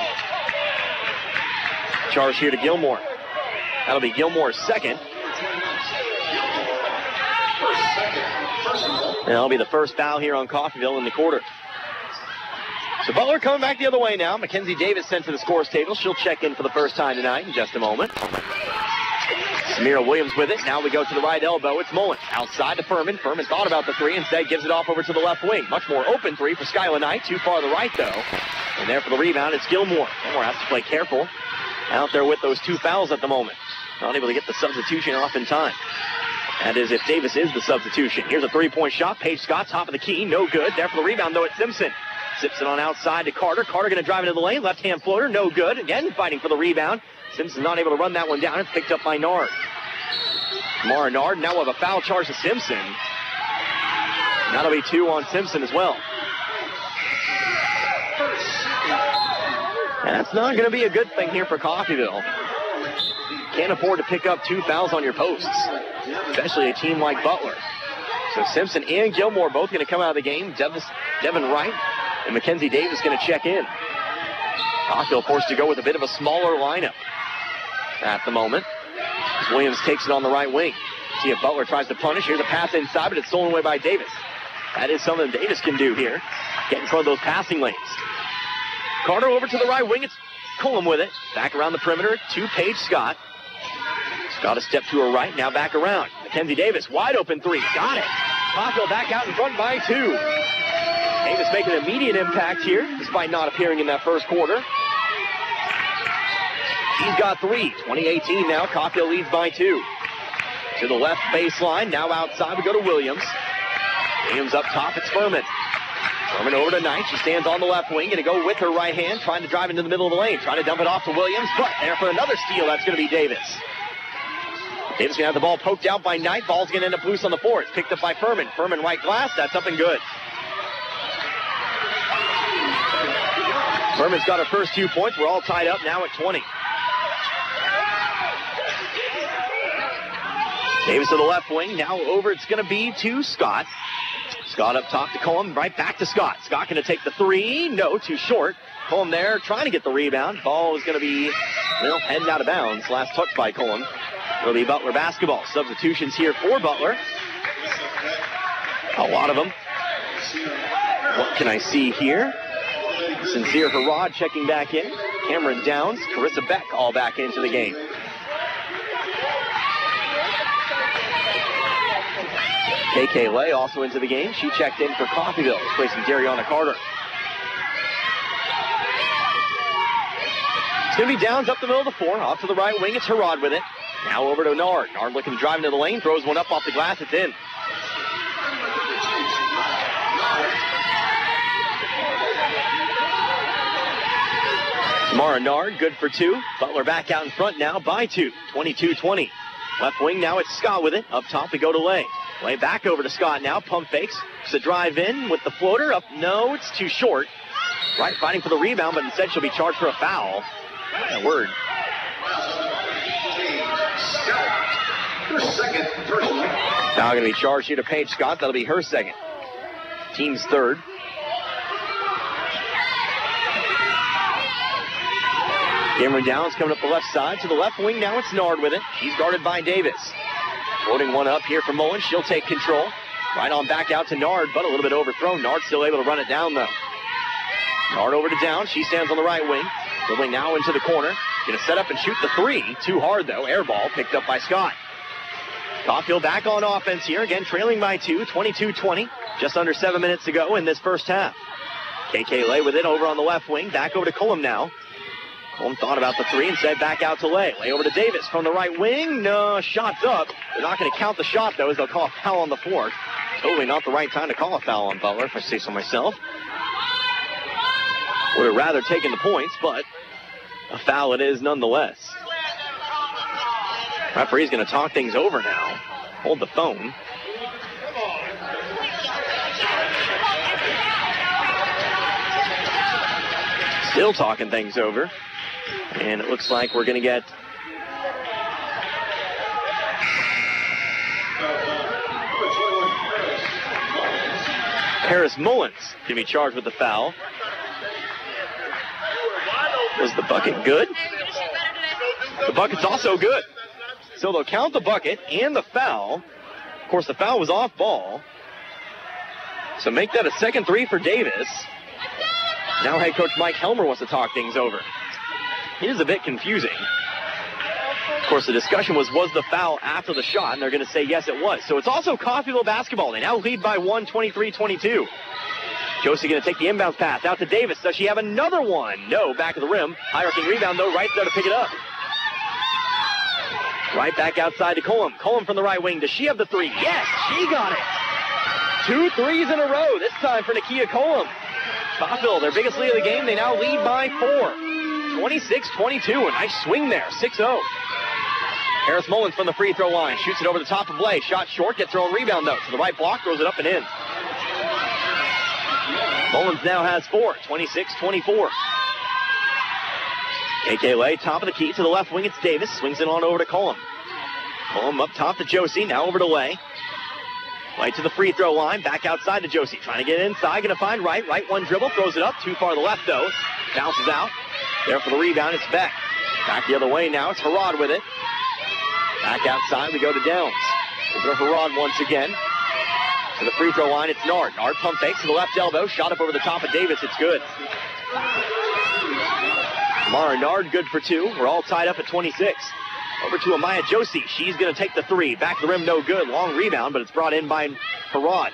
Charge here to Gilmore. That'll be Gilmore's second. And that'll be the first foul here on Coffeyville in the quarter. So Butler coming back the other way now. Mackenzie Davis sent to the scores table. She'll check in for the first time tonight in just a moment. Samira Williams with it. Now we go to the right elbow. It's Mullins. Outside to Furman. Furman thought about the three. Instead gives it off over to the left wing. Much more open three for Skylar Knight. Too far to the right, though. And there for the rebound, it's Gilmore. Gilmore has to play careful. Out there with those 2 fouls at the moment. Not able to get the substitution off in time. That is if Davis is the substitution. Here's a three-point shot. Paige Scott, top of the key. No good. There for the rebound, though, it's Simpson. Simpson on outside to Carter. Carter going to drive into the lane. Left-hand floater. No good. Again, fighting for the rebound. Simpson's not able to run that one down. It's picked up by Nard. Mara Nard now have a foul charge to Simpson. That'll be 2 on Simpson as well. And that's not going to be a good thing here for Coffeyville. Can't afford to pick up 2 fouls on your posts, especially a team like Butler. So Simpson and Gilmore both going to come out of the game. Devin Wright and Mackenzie Davis going to check in. Coffeyville forced to go with a bit of a smaller lineup at the moment. Williams takes it on the right wing. See if Butler tries to punish. Here's a pass inside, but it's stolen away by Davis. That is something Davis can do here. Get in front of those passing lanes. Carter over to the right wing. It's Cullum with it. Back around the perimeter to Paige Scott. Scott a step to her right. Now back around. Mackenzie Davis, wide open three. Got it. Coffeyville back out in front by 2. Davis making an immediate impact here, despite not appearing in that first quarter. He's got 3. 20-18 now. Coffeyville leads by 2. To the left baseline. Now outside we go to Williams. Williams up top. It's Furman. Furman over to Knight. She stands on the left wing. Going to go with her right hand. Trying to drive into the middle of the lane. Trying to dump it off to Williams. But there for another steal. That's going to be Davis. Davis going to have the ball poked out by Knight. Ball's going to end up loose on the floor. It's picked up by Furman. Furman right glass. That's up and good. Furman's got her first 2 points. We're all tied up now at 20. Davis to the left wing. Now over. It's going to be to Scott. Scott up top to Cullum. Right back to Scott. Scott going to take the 3. No, too short. Cullum there trying to get the rebound. Ball is going to be, well, heading out of bounds. Last touch by Cullum. It'll be Butler basketball. Substitutions here for Butler. A lot of them. What can I see here? Sincere Harrod checking back in. Cameron Downs, Carissa Beck all back into the game. KK Lay also into the game. She checked in for Coffeyville, replacing Dariana Carter. It's going to be Downs up the middle of the floor. Off to the right wing, it's Harrod with it. Now over to Nard. Nard looking to drive into the lane. Throws one up off the glass. It's in. Samara Nard, good for 2. Butler back out in front now by 2. 22-20. Left wing now, it's Scott with it. Up top we go to Lay. Lay back over to Scott now. Pump fakes. It's a drive in with the floater. Up. No, it's too short. Right fighting for the rebound, but instead she'll be charged for a foul. That word. Now going to be charged here to Paige Scott. That'll be her second. Team's third. Cameron Downs coming up the left side. To the left wing now, it's Nard with it. She's guarded by Davis. Floating one up here for Mullins. She'll take control. Right on back out to Nard, but a little bit overthrown. Nard still able to run it down, though. Nard over to Downs. She stands on the right wing. Dribbling now into the corner. Going to set up and shoot the 3. Too hard, though. Air ball picked up by Scott. Coffeyville back on offense here. Again, trailing by 2. 22-20. Just under 7 minutes to go in this first half. KK Lay with it over on the left wing. Back over to Cullum now. Cullum thought about the 3 and said back out to Lay. Lay over to Davis from the right wing. No, shot's up. They're not going to count the shot, though, as they'll call a foul on the 4th. Totally not the right time to call a foul on Butler, if I say so myself. Would have rather taken the points, but a foul it is nonetheless. Referee's going to talk things over now. Hold the phone. Still talking things over. And it looks like we're going to get Harris Mullins going to be charged with the foul. Was the bucket good? The bucket's also good. So they'll count the bucket and the foul. Of course, the foul was off ball. So make that a second three for Davis. Now head coach Mike Helmer wants to talk things over. It is a bit confusing. Of course, the discussion was the foul after the shot? And they're going to say yes, it was. So it's also Coffeyville basketball. They now lead by 1, 23-22. Josie going to take the inbounds pass out to Davis. Does she have another one? No, back of the rim. High-arcing rebound, though, right there to pick it up. Right back outside to Cullum. Cullum from the right wing. Does she have the three? Yes, she got it. 2 threes in a row, this time for Nakia Cullum. Coffeyville, their biggest lead of the game, they now lead by 4. 26-22, a nice swing there, 6-0. Harris Mullins from the free throw line, shoots it over the top of Blay. Shot short, gets her own rebound, though. To the right block, throws it up and in. Mullins now has 4, 26-24. KK Lay, top of the key to the left wing. It's Davis. Swings it on over to Cullum. Cullum up top to Josie. Now over to Lay. Lay to the free throw line. Back outside to Josie. Trying to get inside. Going to find Wright. Wright one dribble. Throws it up. Too far to the left, though. Bounces out. There for the rebound. It's Beck. Back the other way now. It's Harrod with it. Back outside. We go to Downs. Over to Harrod once again. To the free throw line. It's Nard. Nard pump fakes to the left elbow. Shot up over the top of Davis. It's good. Mara Nard good for 2. We're all tied up at 26. Over to Amaya Josie. She's going to take the 3. Back of the rim, no good. Long rebound, but it's brought in by Harrod.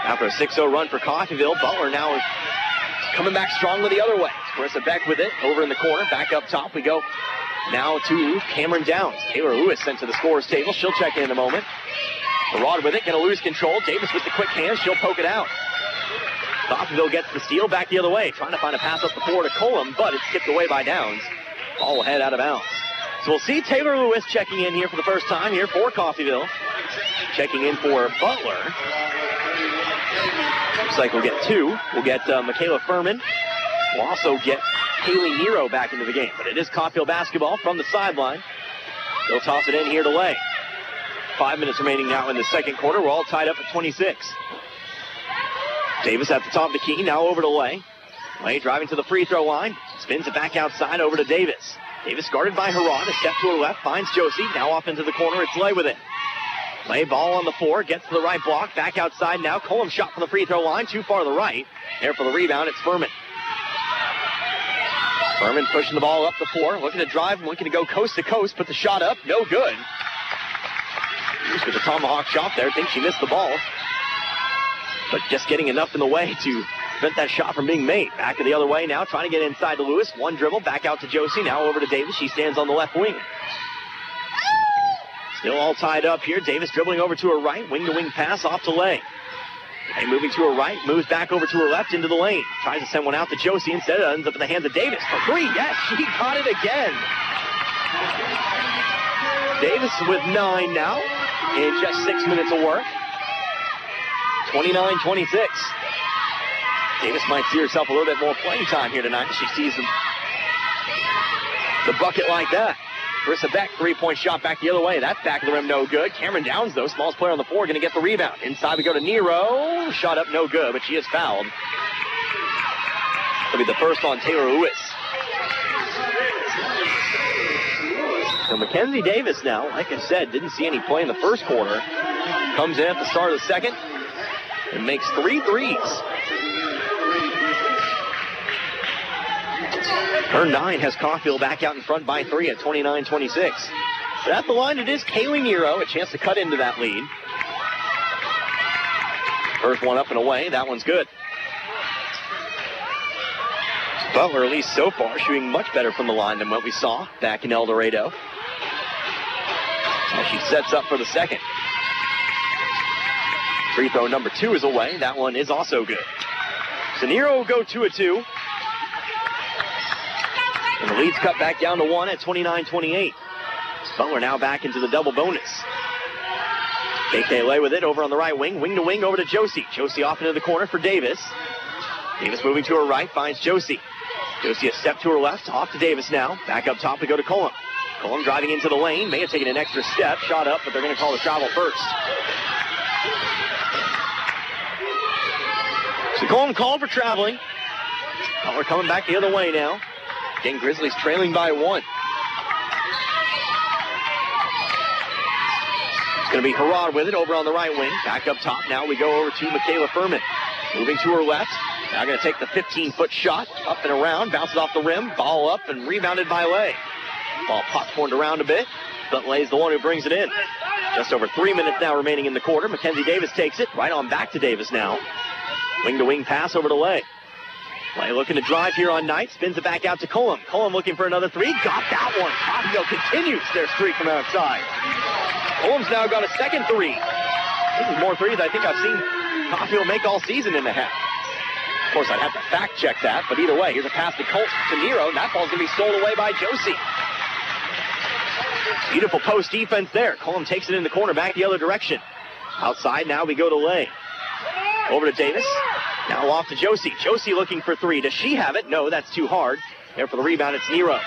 After a 6-0 run for Coffeyville, Butler now is coming back strongly the other way. Carissa Beck with it, over in the corner. Back up top we go now to Cameron Downs. Taylor Lewis sent to the scorer's table. She'll check in a moment. Harrod with it, going to lose control. Davis with the quick hands. She'll poke it out. Coffeyville gets the steal back the other way. Trying to find a pass up the floor to Cullum, but it's tipped away by Downs. Ball head out of bounds. So we'll see Taylor Lewis checking in here for the first time here for Coffeyville. Checking in for Butler. Looks like we'll get 2. We'll get Michaela Furman. We'll also get Haley Nero back into the game. But it is Coffeyville basketball from the sideline. They'll toss it in here to Lay. 5 minutes remaining now in the second quarter. We're all tied up at 26. Davis at the top of the key, now over to Lay. Lay driving to the free throw line. Spins it back outside over to Davis. Davis guarded by Harrod. A step to her left, finds Josie. Now off into the corner, it's Lay with it. Lay ball on the floor, gets to the right block. Back outside now. Cullum shot from the free throw line, too far to the right. There for the rebound, it's Furman. Furman pushing the ball up the floor, looking to drive, looking to go coast to coast, put the shot up, no good. Just with the tomahawk shot there, thinks she missed the ball. But just getting enough in the way to prevent that shot from being made. Back to the other way now, trying to get inside to Lewis. One dribble, back out to Josie, now over to Davis. She stands on the left wing. Still all tied up here. Davis dribbling over to her right, wing-to-wing pass off to Lay. Lay moving to her right, moves back over to her left into the lane. Tries to send one out to Josie, instead it ends up in the hands of Davis for 3. Yes, she got it again. Davis with 9 now in just 6 minutes of work. 29-26. Davis might see herself a little bit more playing time here tonight. She sees the bucket like that. Carissa Beck, 3-point shot back the other way. That's back of the rim, no good. Cameron Downs, though, smallest player on the floor, going to get the rebound. Inside we go to Nero. Shot up, no good, but she is fouled. It'll be the first on Taylor Lewis. So Mackenzie Davis now, like I said, didn't see any play in the first quarter. Comes in at the start of the second and makes 3 threes. Her 9 has Coffeyville back out in front by 3 at 29-26. But at the line, it is Kaylee Nero, a chance to cut into that lead. First one up and away. That one's good. Butler, at least so far, shooting much better from the line than what we saw back in El Dorado. As she sets up for the second. Free throw number 2 is away. That one is also good. So Nero will go 2 of 2. And the lead's cut back down to 1 at 29-28. Butler now back into the double bonus. KK with it over on the right wing. Wing to wing over to Josie. Josie off into the corner for Davis. Davis moving to her right, finds Josie. Josie a step to her left, off to Davis now. Back up top, we go to Cullum. Cullum driving into the lane, may have taken an extra step, shot up, but they're going to call the travel first. So Cullum called for traveling. Butler coming back the other way now. Again, Grizzlies trailing by 1. It's going to be Harrod with it over on the right wing. Back up top now, we go over to Michaela Furman. Moving to her left. Now going to take the 15-foot shot, up and around, bounces off the rim, ball up and rebounded by Lay. Ball popcorned around a bit, but Lay's the one who brings it in. Just over 3 minutes now remaining in the quarter. Mackenzie Davis takes it, right on back to Davis now. Wing-to-wing pass over to Lay. Lay looking to drive here on Knight, spins it back out to Cullum. Cullum looking for another 3, got that one. Coffeyville continues their streak from outside. Cullum's now got a second 3. This is more threes I think I've seen Coffeyville make all season in the half. Of course, I'd have to fact check that, but either way, here's a pass to Nero, and that ball's going to be stolen away by Josie. Beautiful post defense there. Cullum takes it in the corner, back the other direction. Outside now we go to Lay. Over to Davis. Now off to Josie. Josie looking for 3. Does she have it? No, that's too hard. There for the rebound, it's Nero.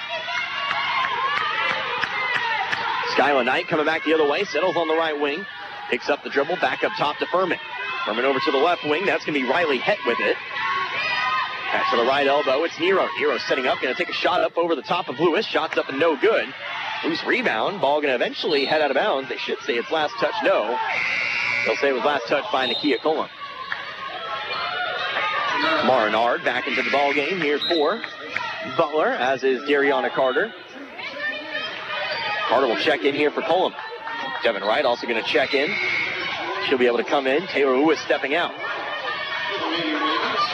Skyla Knight coming back the other way, settles on the right wing. Picks up the dribble, back up top to Furman. Furman over to the left wing. That's going to be Riley Het with it. Back to the right elbow. It's Nero. Nero setting up. Going to take a shot up over the top of Lewis. Shots up and no good. Loose rebound. Ball going to eventually head out of bounds. They should say it's last touch. No. They'll say it was last touch by Nakia Cullum. Marinard back into the ball game here for Butler, as is Dariana Carter. Carter will check in here for Cullum. Devin Wright also going to check in. She'll be able to come in. Taylor Lewis stepping out.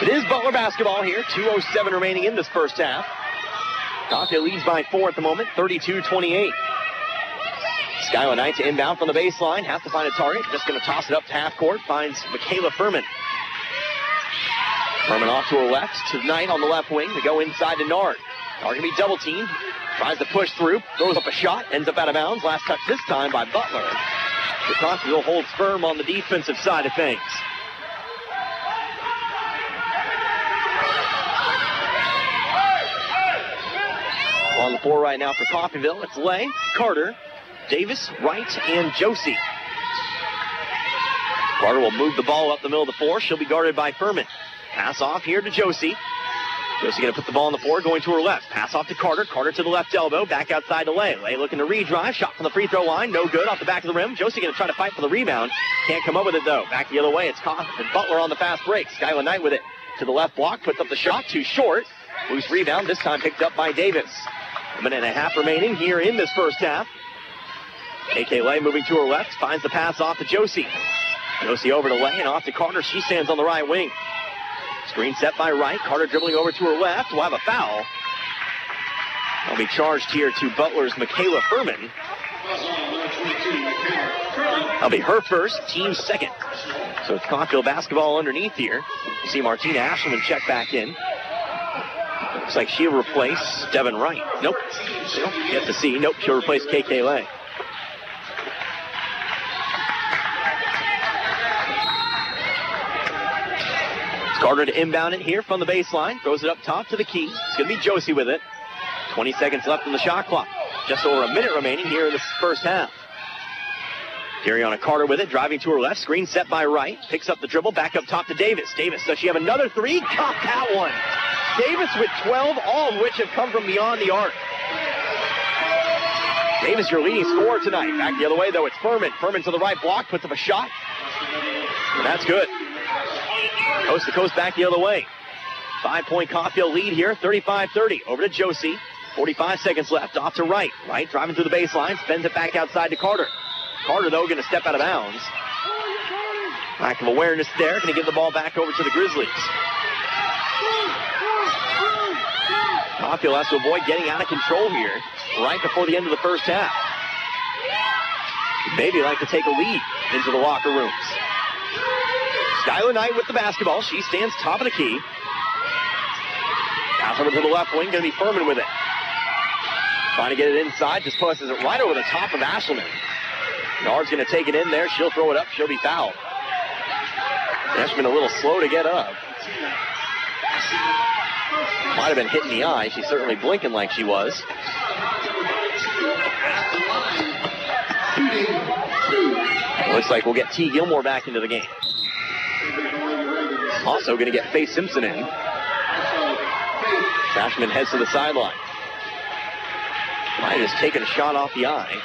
It is Butler basketball here. 2:07 remaining in this first half. Coffeyville leads by 4 at the moment, 32-28. Skyla Knight to inbound from the baseline. Has to find a target. Just going to toss it up to half court. Finds Michaela Furman. Furman off to her left. To Knight on the left wing. To go inside to Nard. Nard going to be double teamed. Tries to push through. Throws up a shot. Ends up out of bounds. Last touch this time by Butler. The Coffeyville holds firm on the defensive side of things. On the floor right now for Coffeyville, it's Lay, Carter, Davis, Wright, and Josie. Carter will move the ball up the middle of the floor. She'll be guarded by Furman. Pass off here to Josie. Josie going to put the ball on the floor, going to her left. Pass off to Carter. Carter to the left elbow. Back outside to Lay. Lay looking to redrive. Shot from the free throw line. No good. Off the back of the rim. Josie going to try to fight for the rebound. Can't come up with it, though. Back the other way. It's Butler on the fast break. Skyla Knight with it. To the left block. Puts up the shot. Too short. Loose rebound. This time picked up by Davis. A minute and a half remaining here in this first half. KK Lay moving to her left. Finds the pass off to Josie. Josie over to Lay and off to Carter. She stands on the right wing. Screen set by Wright. Carter dribbling over to her left. We'll have a foul. I'll be charged here to Butler's Michaela Furman. That'll be her first, team's second. So it's Coffeyville basketball underneath here. You see Martina Ashelman check back in. Looks like she'll replace Devin Wright. Nope. Yet to see. Nope, she'll replace KK Lay. Carter to inbound it here from the baseline. Throws it up top to the key. It's going to be Josie with it. 20 seconds left in the shot clock. Just over a minute remaining here in this first half. Dariana Carter with it, driving to her left. Screen set by Wright. Picks up the dribble, back up top to Davis. Davis, does she have another 3? Got that one. Davis with 12, all of which have come from beyond the arc. Davis, your leading scorer tonight. Back the other way, though, it's Furman. Furman to the right block, puts up a shot. And that's good. Coast to coast back the other way. 5-point Coffeyville lead here, 35-30. Over to Josie. 45 seconds left, off to Wright. Wright driving through the baseline, spins it back outside to Carter. Carter, though, going to step out of bounds. Lack of awareness there, going to give the ball back over to the Grizzlies. Coffeyville has to avoid getting out of control here right before the end of the first half. Maybe like to take a lead into the locker rooms. Skylar Knight with the basketball. She stands top of the key. Pass over to the left wing. Going to be Furman with it. Trying to get it inside. Just passes it right over the top of Ashelman. Nard's going to take it in there. She'll throw it up. She'll be fouled. Ashelman a little slow to get up. Might have been hit in the eye. She's certainly blinking like she was. Looks like we'll get T. Gilmore back into the game. Also going to get Faye Simpson in. Ashelman heads to the sideline. Might have just taken a shot off the eye.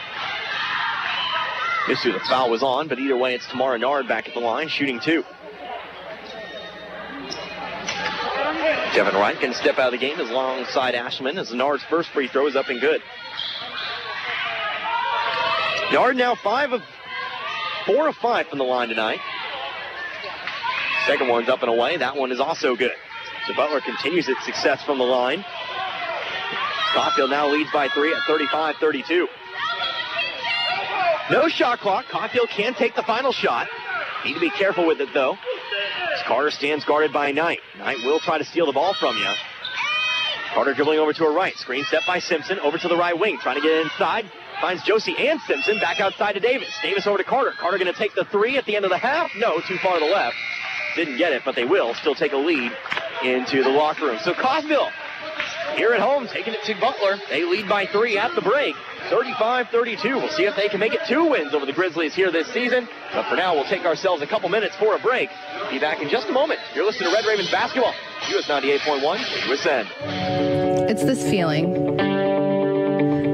Missed who the foul was on, but either way, it's Tamara Nard back at the line, shooting 2. Kevin Wright can step out of the game alongside Ashelman as Nard's first free throw is up and good. Nard now 4 of 5 from the line tonight. Second one's up and away. That one is also good. So Butler continues its success from the line. Caulfield now leads by 3 at 35-32. No shot clock. Caulfield can take the final shot. Need to be careful with it, though. As Carter stands guarded by Knight. Knight will try to steal the ball from you. Carter dribbling over to her right. Screen set by Simpson. Over to the right wing. Trying to get it inside. Finds Josie and Simpson. Back outside to Davis. Davis over to Carter. Carter going to take the 3 at the end of the half. No, too far to the left. Didn't get it, but they will still take a lead into the locker room. So Caulfield here at home taking it to Butler. They lead by 3 at the break. 35-32. We'll see if they can make it 2 wins over the Grizzlies here this season. But for now, we'll take ourselves a couple minutes for a break. Be back in just a moment. You're listening to Red Ravens basketball. US 98.1, KUSN. It's this feeling.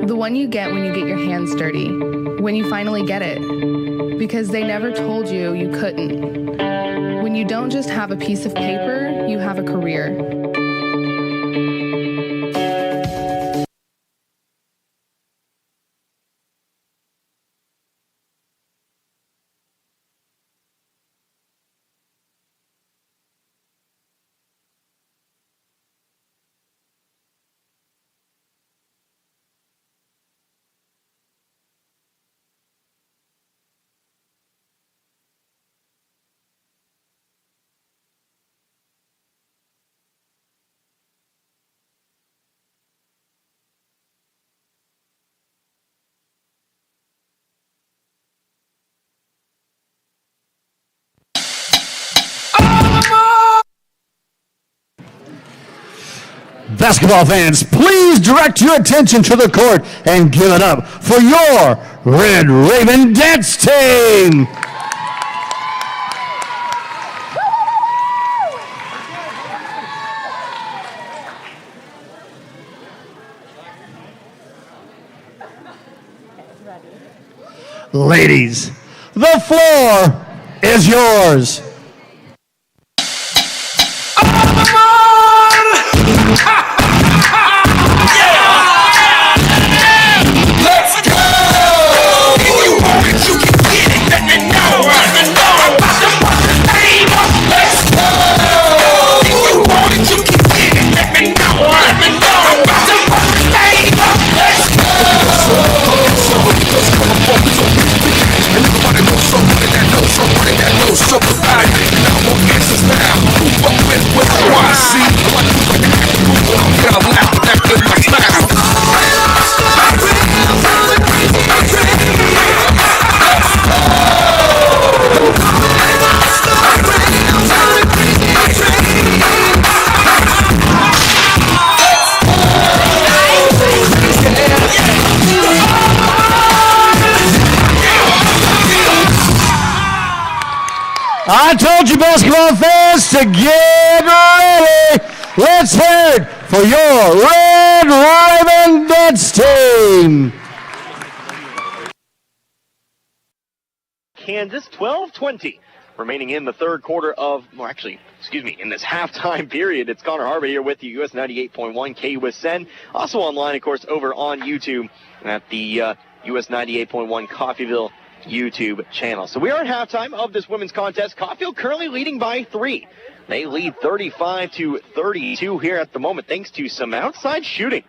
The one you get when you get your hands dirty. When you finally get it. Because they never told you you couldn't. When you don't just have a piece of paper, you have a career. Basketball fans, please direct your attention to the court and give it up for your Red Raven dance team. Ladies, the floor is yours. I told you, basketball fans, to get ready. Let's hear it for your Red Raven dance team. Kansas 12-20 remaining in the third quarter of, in this halftime period. It's Connor Harvey here with you, US 98.1 KUSN. Also online, of course, over on YouTube at the US 98.1 Coffeyville YouTube channel. So we are at halftime of this women's contest. Caulfield currently leading by 3. They lead 35-32 here at the moment, thanks to some outside shooting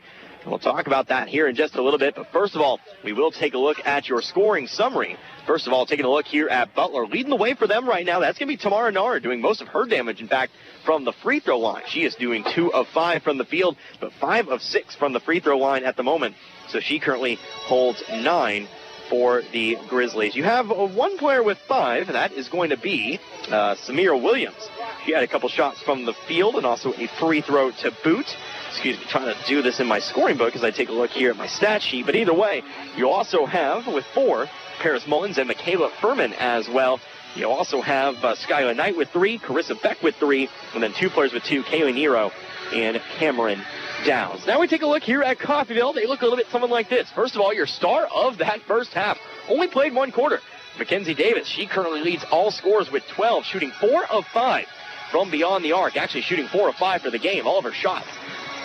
We'll talk about that here in just a little bit, but first of all, we will take a look at your scoring summary. First of all, taking a look here at Butler. Leading the way for them right now, that's going to be Tamara Nara doing most of her damage, in fact, from the free throw line. She is doing 2 of 5 from the field, but 5 of 6 from the free throw line at the moment. So she currently holds 9 for the Grizzlies. You have one player with 5. That is going to be Samira Williams. She had a couple shots from the field and also a free throw to boot. Excuse me, trying to do this in my scoring book as I take a look here at my stat sheet. But either way, you also have, with 4, Paris Mullins and Michaela Furman as well. You also have Skylar Knight with 3, Carissa Beck with 3, and then 2 players with 2, Kaylee Nero and Cameron Downs. Now we take a look here at Coffeyville. They look a little bit something like this. First of all, your star of that first half only played 1 quarter. Mackenzie Davis, she currently leads all scores with 12, shooting 4 of 5 from beyond the arc, actually shooting 4 of 5 for the game. All of her shots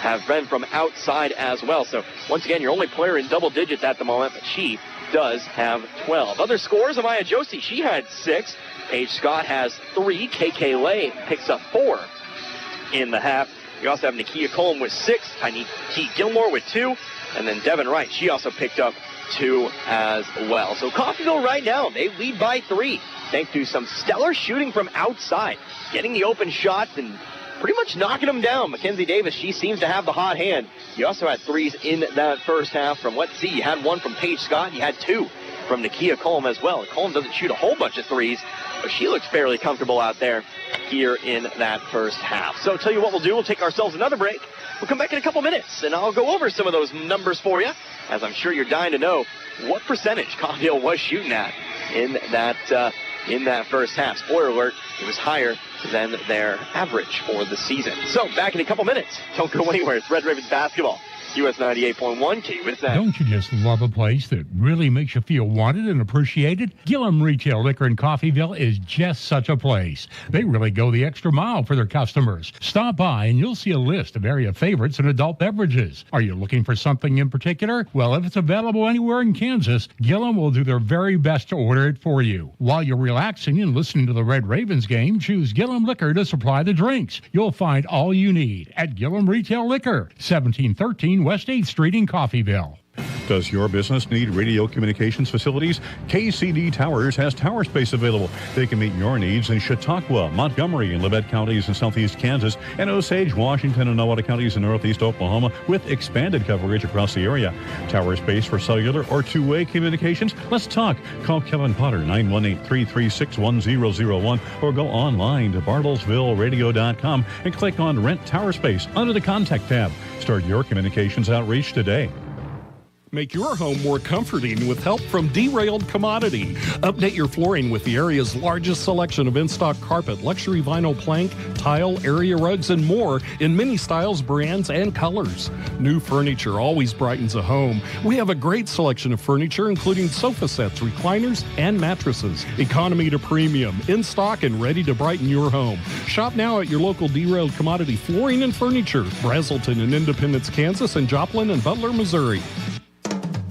have been from outside as well. So once again, your only player in double digits at the moment, but she does have 12. Other scores, Amaya Josie, she had 6. Paige Scott has 3. KK Lay picks up 4 in the half. You also have Nakia Coleman with 6. I need Key Gilmore with 2. And then Devin Wright, she also picked up 2 as well. So Coffeyville right now, they lead by 3. Thanks to some stellar shooting from outside, getting the open shots and pretty much knocking them down. Mackenzie Davis, she seems to have the hot hand. You also had 3s in that first half from, let's see, you had 1 from Paige Scott. You had 2 from Nakia Coleman as well. Coleman doesn't shoot a whole bunch of 3s, but she looks fairly comfortable out there here in that first half. So I'll tell you what we'll do. We'll take ourselves another break. We'll come back in a couple minutes, and I'll go over some of those numbers for you, as I'm sure you're dying to know what percentage Coffeyville was shooting at in that first half. Spoiler alert, it was higher than their average for the season. So back in a couple minutes. Don't go anywhere. It's Red Ravens basketball. US 98.1 KUSN. Don't you just love a place that really makes you feel wanted and appreciated? Gillum Retail Liquor in Coffeyville is just such a place. They really go the extra mile for their customers. Stop by and you'll see a list of area favorites and adult beverages. Are you looking for something in particular? Well, if it's available anywhere in Kansas, Gillum will do their very best to order it for you. While you're relaxing and listening to the Red Ravens game, choose Gillum Liquor to supply the drinks. You'll find all you need at Gillum Retail Liquor, 1713 West 8th Street in Coffeyville. Does your business need radio communications facilities? KCD Towers has tower space available. They can meet your needs in Chautauqua, Montgomery, and Labette counties in southeast Kansas, and Osage, Washington, and Nowata counties in northeast Oklahoma, with expanded coverage across the area. Tower space for cellular or two-way communications? Let's talk. Call Kevin Potter, 918-336-1001, or go online to bartlesvilleradio.com and click on Rent Tower Space under the Contact tab. Start your communications outreach today. Make your home more comforting with help from Derailed Commodity. Update your flooring with the area's largest selection of in-stock carpet, luxury vinyl plank, tile, area rugs, and more in many styles, brands, and colors. New furniture always brightens a home. We have a great selection of furniture, including sofa sets, recliners, and mattresses. Economy to premium, in stock and ready to brighten your home. Shop now at your local Derailed Commodity Flooring and Furniture, Brazelton in Independence, Kansas, and Joplin and Butler, Missouri.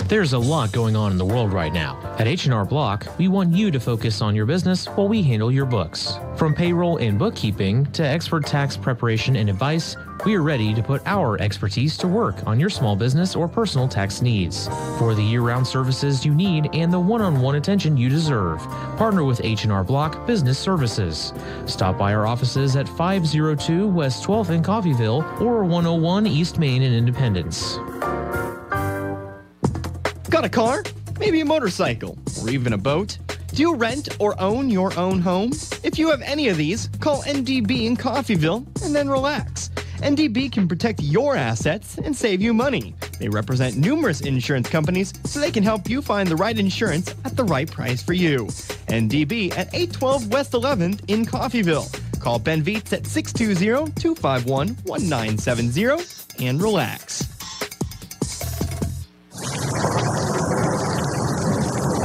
There's a lot going on in the world right now. At H&R Block, we want you to focus on your business while we handle your books. From payroll and bookkeeping to expert tax preparation and advice, we are ready to put our expertise to work on your small business or personal tax needs. For the year-round services you need and the one-on-one attention you deserve, partner with H&R Block Business Services. Stop by our offices at 502 West 12th in Coffeyville or 101 East Main in Independence. Got a car? Maybe a motorcycle? Or even a boat? Do you rent or own your own home? If you have any of these, call NDB in Coffeyville and then relax. NDB can protect your assets and save you money. They represent numerous insurance companies, so they can help you find the right insurance at the right price for you. NDB at 812 West 11th in Coffeyville. Call Ben Vietz at 620-251-1970 and relax.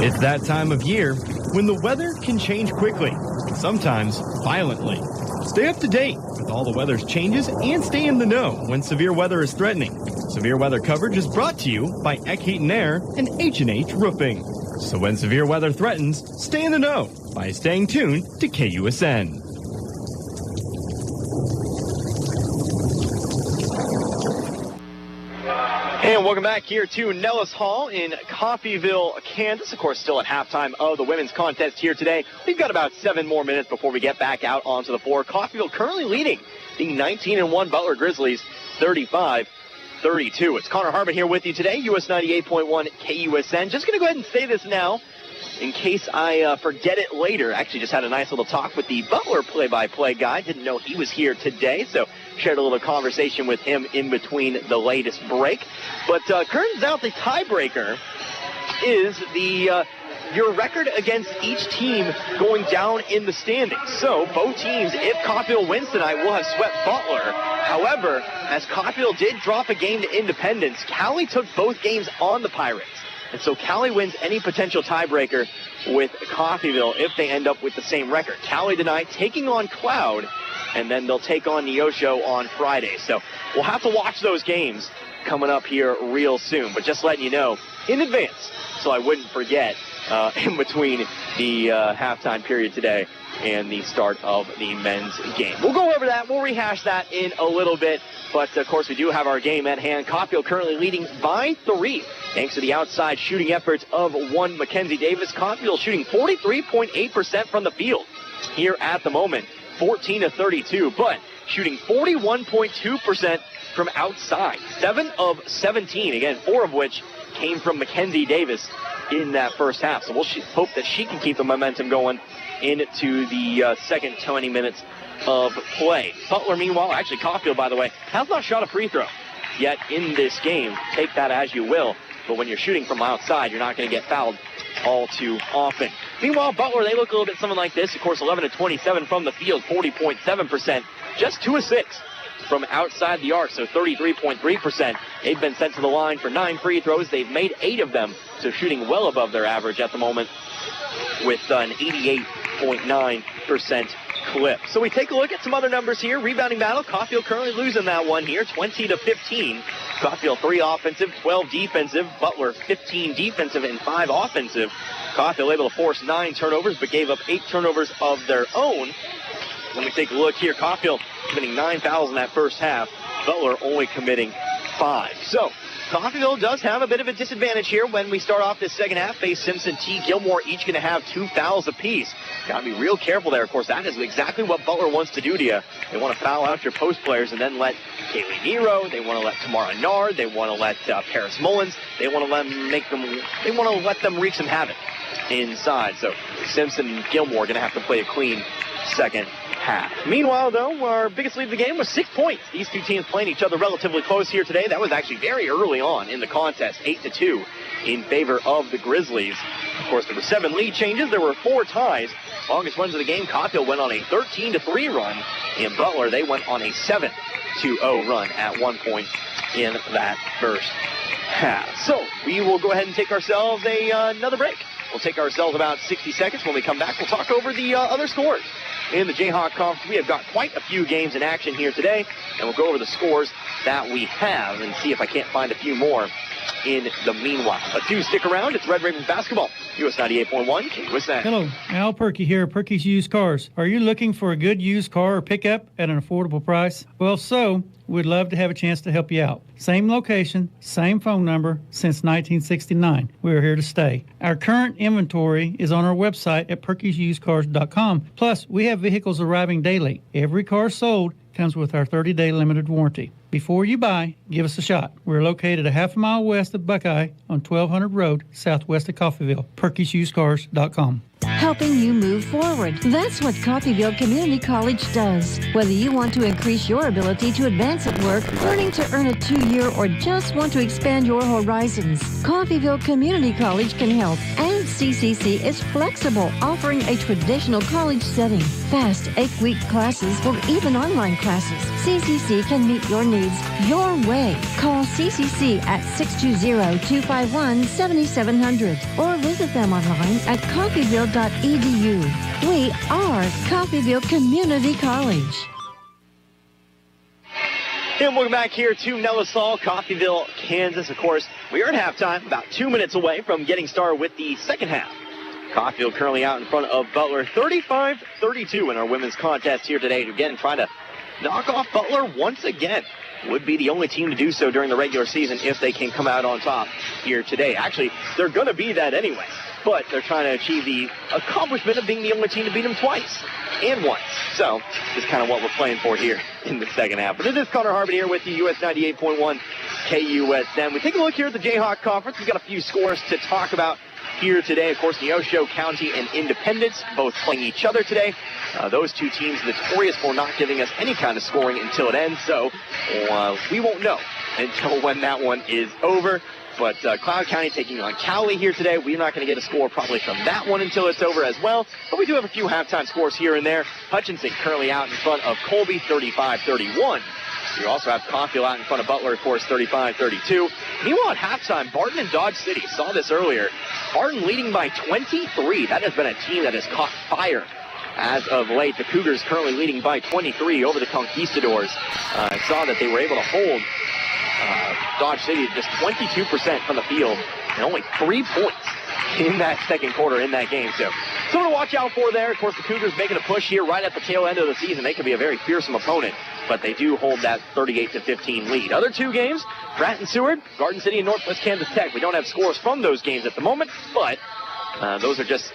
It's that time of year when the weather can change quickly, sometimes violently. Stay up to date with all the weather's changes and stay in the know when severe weather is threatening. Severe weather coverage is brought to you by Eck Heat and Air and H&H Roofing. So when severe weather threatens, stay in the know by staying tuned to KUSN. And And welcome back here to Nellis Hall in Coffeyville, Kansas. Of course, still at halftime of the women's contest here today. We've got about 7 more minutes before we get back out onto the floor. Coffeyville currently leading the 19-1 Butler Grizzlies, 35-32. It's Connor Harmon here with you today, US 98.1 KUSN. Just going to go ahead and say this now in case I forget it later. Actually, just had a nice little talk with the Butler play-by-play guy. Didn't know he was here today, so shared a little conversation with him in between the latest break. But turns out the tiebreaker is your record against each team going down in the standings. So both teams, if Coffeyville wins tonight, will have swept Butler. However, as Coffeyville did drop a game to Independence, Cali took both games on the Pirates. And so Cali wins any potential tiebreaker with Coffeyville if they end up with the same record. Cali tonight taking on Cloud, and then they'll take on Neosho on Friday. So we'll have to watch those games coming up here real soon. But just letting you know in advance so I wouldn't forget in between the halftime period today and the start of the men's game. We'll go over that. We'll rehash that in a little bit. But, of course, we do have our game at hand. Coffeyville currently leading by 3 thanks to the outside shooting efforts of one Mackenzie Davis. Coffeyville shooting 43.8% from the field here at the moment, 14-32, but shooting 41.2% from outside, 7 of 17, again, 4 of which came from Mackenzie Davis in that first half. So we'll hope that she can keep the momentum going into the second 20 minutes of play. Butler, meanwhile, actually Coffeyville, by the way, has not shot a free throw yet in this game. Take that as you will. But when you're shooting from outside, you're not going to get fouled all too often. Meanwhile, Butler, they look a little bit something like this. Of course, 11-27 from the field, 40.7%. Just 2 of 6 from outside the arc, so 33.3%. They've been sent to the line for 9 free throws. They've made 8 of them, so shooting well above their average at the moment with an 88.9% clip. So we take a look at some other numbers here. Rebounding battle, Coffeyville currently losing that one here, 20-15. Coffeyville 3 offensive, 12 defensive. Butler 15 defensive and 5 offensive. Coffeyville able to force 9 turnovers, but gave up 8 turnovers of their own. When we take a look here, Coffeyville committing 9 fouls in that first half. Butler only committing 5. So Coffeyville does have a bit of a disadvantage here when we start off this second half. Faye Simpson, T. Gilmore each going to have 2 fouls apiece. Got to be real careful there. Of course, that is exactly what Butler wants to do to you. They want to foul out your post players and then let Kaylee Nero, they want to let Tamara Nard, they want to let Paris Mullins, they want to let them wreak some havoc inside. So Simpson and Gilmore going to have to play a clean second half. Meanwhile, though, our biggest lead of the game was 6 points. These two teams playing each other relatively close here today. That was actually very early on in the contest, 8-2 in favor of the Grizzlies. Of course, there were 7 lead changes. There were 4 ties. Longest runs of the game, Coffeyville went on a 13-3 run. In Butler, they went on a 7-0 run at one point in that first half. So we will go ahead and take ourselves another break. We'll take ourselves about 60 seconds. When we come back, we'll talk over the other scores in the Jayhawk Conference. We have got quite a few games in action here today, and we'll go over the scores that we have and see if I can't find a few more in the meanwhile. But do stick around. It's Red Ravens basketball. US 98.1 KUSN. Hello, Al Perky here, Perky's Used Cars. Are you looking for a good used car or pickup at an affordable price? Well, so we'd love to have a chance to help you out. Same location, same phone number since 1969. We're here to stay. Our current inventory is on our website at perkysusedcars.com. Plus, we have vehicles arriving daily. Every car sold comes with our 30-day limited warranty. Before you buy, give us a shot. We're located a half a mile west of Buckeye on 1200 Road, southwest of Coffeyville. perkysusedcars.com. Helping you move forward. That's what Coffeyville Community College does. Whether you want to increase your ability to advance at work, learning to earn a 2-year, or just want to expand your horizons, Coffeyville Community College can help. And CCC is flexible, offering a traditional college setting, fast 8-week classes, or even online classes. CCC can meet your needs your way. Call CCC at 620-251-7700 or visit them online at coffeyville.edu. We are Coffeyville Community College. And welcome back here to Nellis Hall, Coffeyville, Kansas. Of course, we are at halftime, about 2 minutes away from getting started with the second half. Coffeyville currently out in front of Butler, 35-32 in our women's contest here today. Again, trying to knock off Butler once again. Would be the only team to do so during the regular season if they can come out on top here today. Actually, they're going to be that anyway, but they're trying to achieve the accomplishment of being the only team to beat them twice and once. So, just kind of what we're playing for here in the second half. But it is Connor Harbin here with you, US 98.1 KUSN. We take a look here at the Jayhawk Conference. We've got a few scores to talk about here today. Of course, Neosho County and Independence both playing each other today. Those two teams notorious for not giving us any kind of scoring until it ends, so we won't know until when that one is over. But Cloud County taking on Cowley here today. We're not going to get a score probably from that one until it's over as well. But we do have a few halftime scores here and there. Hutchinson currently out in front of Colby, 35-31. You also have Coffeyville out in front of Butler, of course, 35-32. Meanwhile, at halftime, Barton and Dodge City, saw this earlier. Barton leading by 23. That has been a team that has caught fire as of late. The Cougars currently leading by 23 over the Conquistadors. I saw that they were able to hold Dodge City just 22% from the field and only 3 points in that second quarter in that game. So something to watch out for there. Of course, the Cougars making a push here right at the tail end of the season. They could be a very fearsome opponent, but they do hold that 38-15 lead. Other two games, Pratt and Seward, Garden City and Northwest Kansas Tech. We don't have scores from those games at the moment, but those are just,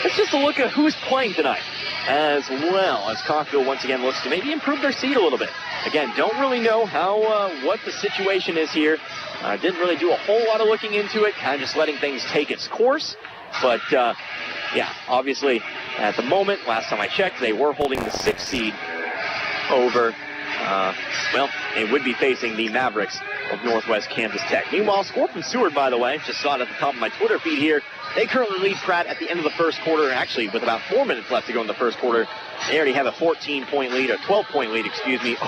it's just a look at who's playing tonight, as well as Coffeyville once again looks to maybe improve their seed a little bit. Again, don't really know how what the situation is here. Didn't really do a whole lot of looking into it, kind of just letting things take its course. But, yeah, obviously, at the moment, last time I checked, they were holding the 6th seed over, well, they would be facing the Mavericks of Northwest Kansas Tech. Meanwhile, score from Seward, by the way, just saw it at the top of my Twitter feed here. They currently lead Pratt at the end of the first quarter, actually, with about 4 minutes left to go in the first quarter. They already have a 14-point lead, a 12-point lead,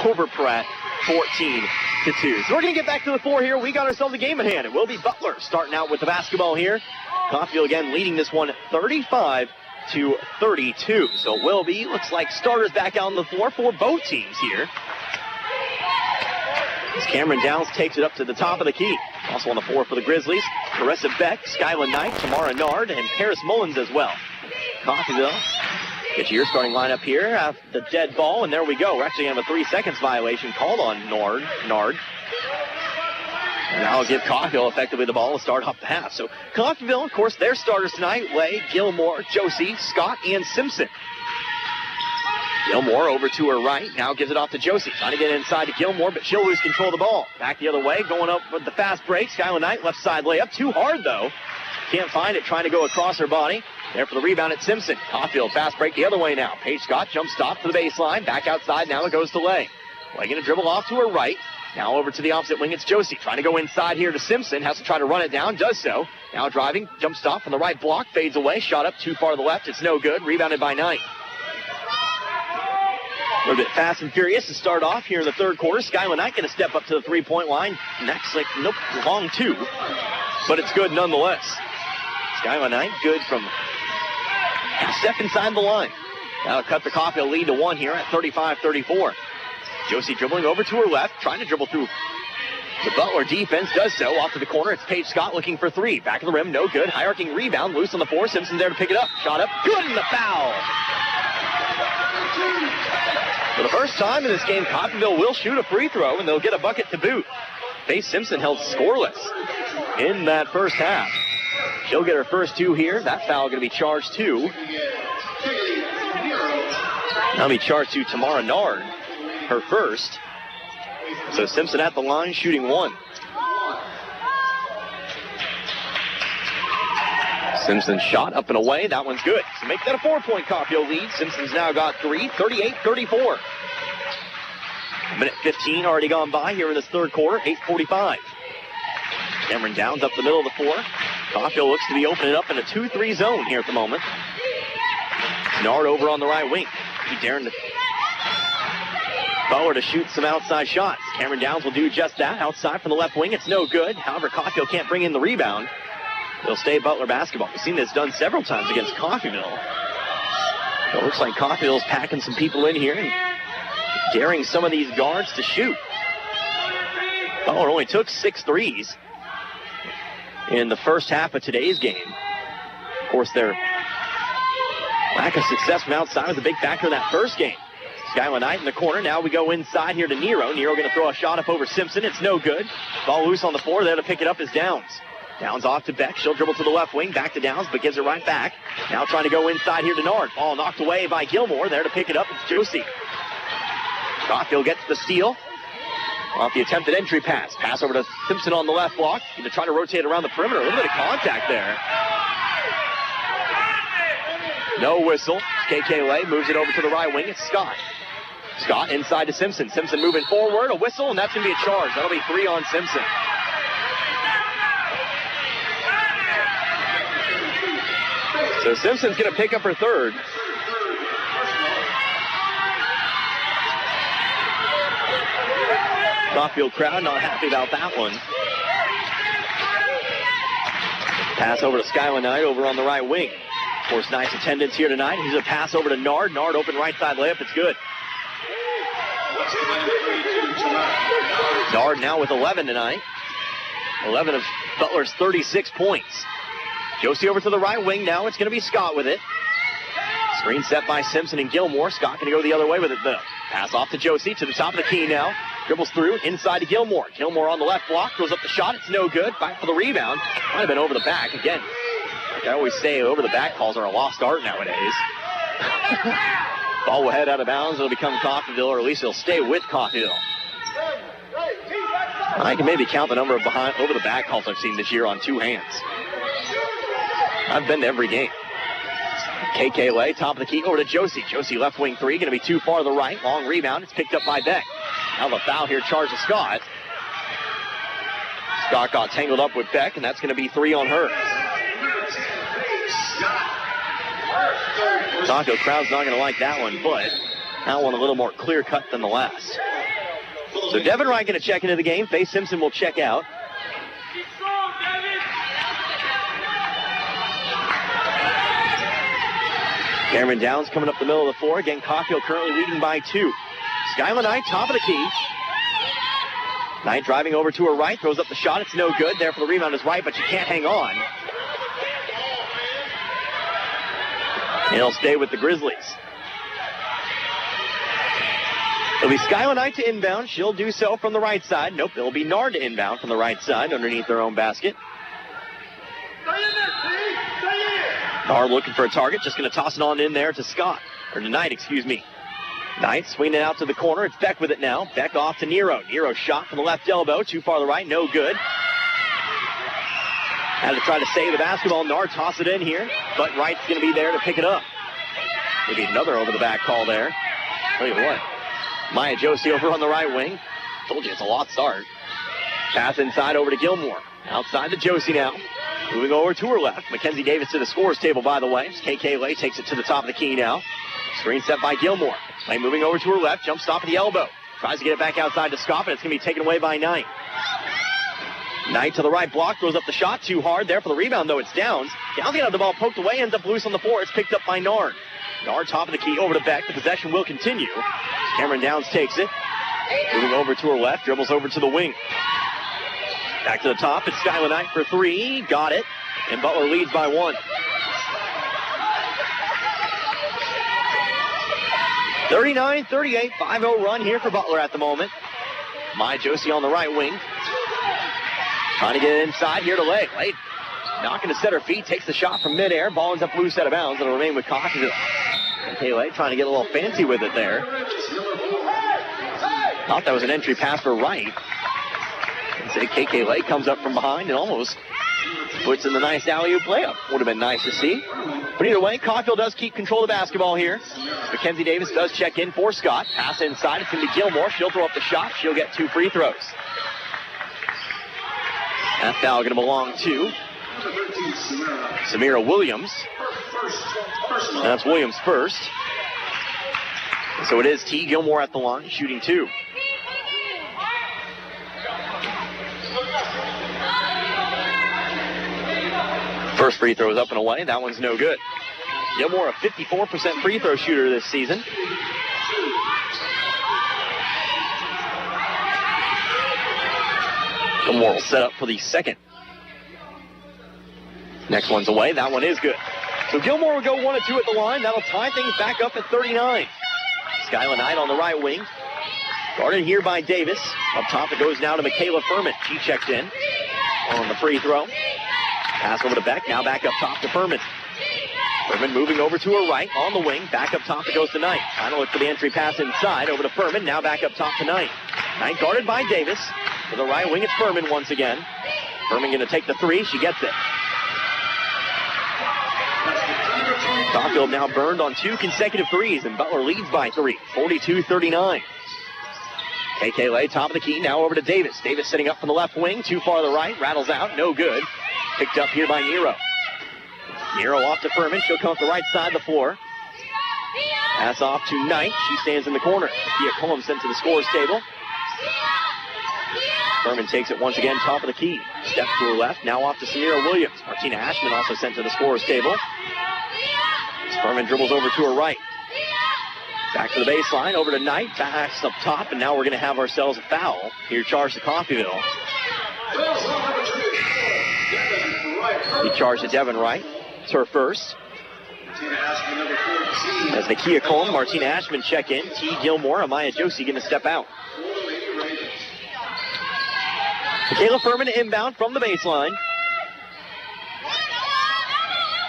over Pratt, 14-2. So we're going to get back to the floor here. We got ourselves a game in hand. It will be Butler starting out with the basketball here. Coffeyville again leading this one 35-32. So it will be, looks like starters back out on the floor for both teams here. As Cameron Downs takes it up to the top of the key. Also on the floor for the Grizzlies, Carissa Beck, Skyla Knight, Tamara Nard, and Paris Mullins as well. Coffeyville, get your starting lineup here. The dead ball, and there we go. We're actually going to have a 3 seconds violation called on Nard. And that'll give Coffeyville effectively the ball to start off the half. So Coffeyville, of course, their starters tonight, Way, Gilmore, Josie, Scott, and Simpson. Gilmore over to her right, now gives it off to Josie. Trying to get inside to Gilmore, but she'll lose control of the ball. Back the other way, going up with the fast break. Skylar Knight, left side layup. Too hard, though. Can't find it, trying to go across her body. There for the rebound at Simpson. Coffeyville, fast break the other way now. Paige Scott, jump stop to the baseline. Back outside, now it goes to Lay. Lay going to dribble off to her right. Now over to the opposite wing, it's Josie. Trying to go inside here to Simpson. Has to try to run it down, does so. Now driving, jump stop from the right block. Fades away, shot up too far to the left. It's no good. Rebounded by Knight. A little bit fast and furious to start off here in the third quarter. Skyla Knight going to step up to the three-point line. Next, nope, long two. But it's good nonetheless. Skyla Knight, good from half step inside the line. That'll cut the Coffeyville lead to 1 here at 35-34. Josie dribbling over to her left, trying to dribble through the Butler defense. Does so, off to the corner. It's Paige Scott looking for 3. Back of the rim, no good. High arcing rebound, loose on the floor. Simpson there to pick it up. Shot up, good, and the foul. For the first time in this game, Coffeyville will shoot a free throw, and they'll get a bucket to boot. Faith Simpson held scoreless in that first half. She'll get her first 2 here. That foul going to be charged to. That'll be charged to Tamara Nard, her first. So Simpson at the line, shooting 1. Simpson shot up and away. That one's good. So make that a 4-point Coffeyville lead. Simpson's now got 3, 38-34. Minute 15 already gone by here in this third quarter, 8:45. Cameron Downs up the middle of the floor. Coffeyville looks to be opening up in a 2-3 zone here at the moment. Nard over on the right wing. He daring to Butler to shoot some outside shots. Cameron Downs will do just that. Outside from the left wing, it's no good. However, Coffeyville can't bring in the rebound. It'll stay Butler basketball. We've seen this done several times against Coffeyville. It looks like Coffeyville's packing some people in here and daring some of these guards to shoot. Butler only took 6 threes in the first half of today's game. Of course, their lack of success from outside was a big factor in that first game. Skylar Knight in the corner. Now we go inside here to Nero. Nero going to throw a shot up over Simpson. It's no good. Ball loose on the floor. There to pick it up is Downs. Downs off to Beck. She'll dribble to the left wing. Back to Downs, but gives it right back. Now trying to go inside here to Nard. Ball knocked away by Gilmore. There to pick it up. It's Josie. Caulfield gets the steal. Off the attempted entry pass. Pass over to Simpson on the left block. Going to try to rotate around the perimeter. A little bit of contact there. No whistle. KK Lay moves it over to the right wing. It's Scott. Scott inside to Simpson. Simpson moving forward. A whistle, and that's going to be a charge. That'll be 3 on Simpson. So Simpson's going to pick up her third. Caulfield crowd not happy about that one. Pass over to Skylar Knight over on the right wing. Of course, nice attendance here tonight. Here's a pass over to Nard. Nard open right side layup. It's good. Nard now with 11 tonight. 11 of Butler's 36 points. Josie over to the right wing now. It's going to be Scott with it. Screen set by Simpson and Gilmore. Scott going to go the other way with it, though. Pass off to Josie to the top of the key now. Dribbles through inside to Gilmore. Gilmore on the left block. Throws up the shot. It's no good. Back for the rebound. Might have been over the back. Again, like I always say, over the back calls are a lost art nowadays. Ball will head out of bounds. It'll become Coffeyville, or at least it'll stay with Coffeyville. I can maybe count the number of behind over the back calls I've seen this year on 2 hands. I've been to every game. KK Lay, top of the key, over to Josie. Josie left wing 3, going to be too far to the right. Long rebound. It's picked up by Beck. Now the foul here charged to Scott. Scott got tangled up with Beck, and that's going to be 3 on her. Taco crowd's not going to like that one, but that one a little more clear-cut than the last. So Devin Wright going to check into the game. Faye Simpson will check out. Cameron Downs coming up the middle of the floor. Again, Caulfield currently leading by 2. Skylar Knight, top of the key. Knight driving over to her right, throws up the shot. It's no good. There for the rebound is Wright, but she can't hang on. And he'll stay with the Grizzlies. It'll be Skylar Knight to inbound. She'll do so from the right side. Nope, it'll be Nard to inbound from the right side underneath their own basket. Nard looking for a target. Just going to toss it on in there to Scott. Or to Knight, excuse me. Knight swinging it out to the corner. It's Beck with it now. Beck off to Nero. Nero shot from the left elbow. Too far to the right. No good. Had to try to save the basketball. Nard toss it in here. But Wright's going to be there to pick it up. Maybe another over-the-back call there. Tell you what. Maya Josie over on the right wing. Told you it's a lost start. Pass inside over to Gilmore. Outside to Josie now. Moving over to her left. Mackenzie Davis to the scorer's table, by the way. KK Lay takes it to the top of the key now. Screen set by Gilmore. Lay moving over to her left. Jump stop at the elbow. Tries to get it back outside to Scott, but it's going to be taken away by Knight. Knight to the right block. Throws up the shot too hard. There for the rebound, though. It's Downs. Downs got the ball poked away. Ends up loose on the floor. It's picked up by Nard. Nard top of the key over to Beck. The possession will continue. Cameron Downs takes it. Moving over to her left. Dribbles over to the wing. Back to the top. It's Skylar Knight for 3. Got it. And Butler leads by 1. 39-38, 5-0 run here for Butler at the moment. Maya Josie on the right wing. Trying to get it inside here to Lay. Lay not going to set her feet. Takes the shot from midair. Ball ends up loose out of bounds. It'll remain with Coffeyville. Okay, Lay trying to get a little fancy with it there. Thought that was an entry pass for Wright. And say KK Lay comes up from behind and almost puts in the nice alley-oop layup. Would have been nice to see. But either way, Caulfield does keep control of the basketball here. Mackenzie Davis does check in for Scott. Pass inside. It's going to be Gilmore. She'll throw up the shot. She'll get 2 free throws. That foul going to belong to Samira Williams. And that's Williams first. So it is T. Gilmore at the line, shooting 2. First free throw is up and away. That one's no good. Gilmore, a 54% free throw shooter this season. Gilmore will set up for the second. Next one's away. That one is good. So Gilmore will go 1 of 2 at the line. That'll tie things back up at 39. Skyla Knight on the right wing. Guarded here by Davis. Up top it goes now to Michaela Furman. She checked in on the free throw. Pass over to Beck. Now back up top to Furman. Furman moving over to her right on the wing. Back up top it goes to Knight. Trying to look for the entry pass inside. Over to Furman. Now back up top to Knight. Knight guarded by Davis. To the right wing, it's Furman once again. Furman going to take the three. She gets it. Caulfield now burned on 2 consecutive threes, and Butler leads by 3, 42-39. KK top of the key, now over to Davis. Davis sitting up from the left wing, too far to the right, rattles out, no good. Picked up here by Nero. Nero off to Furman, she'll come up the right side of the floor. Pass off to Knight, she stands in the corner. Kia Cullum sent to the scores table. Furman takes it once again, top of the key. Steps to her left, now off to Samira Williams. Martina Ashman also sent to the scorer's table. Furman dribbles over to her right. Back to the baseline, over to Knight. Backs up top, and now we're going to have ourselves a foul. Here charged to Coffeyville. He charged to Devin Wright. It's her first. As Nakia Coleman, Martina Ashman check in. T. Gilmore, Amaya Josie going to step out. Michaela Furman inbound from the baseline.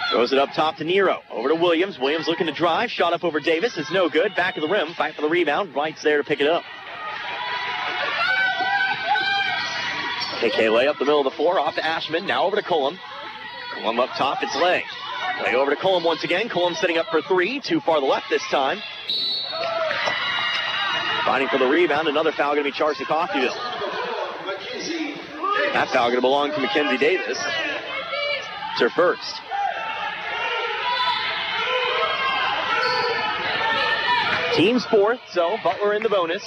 Throws it up top to Nero. Over to Williams. Williams looking to drive. Shot up over Davis. It's no good. Back of the rim. Fight for the rebound. Wright's there to pick it up. KK up the middle of the floor. Off to Ashman. Now over to Cullum. Cullum up top. It's Lay. Lay over to Cullum once again. Cullum setting up for 3. Too far to the left this time. Fighting for the rebound. Another foul going to be charged to Coffeyville. That foul going to belong to Mackenzie Davis. It's her first. Team's fourth, so Butler in the bonus.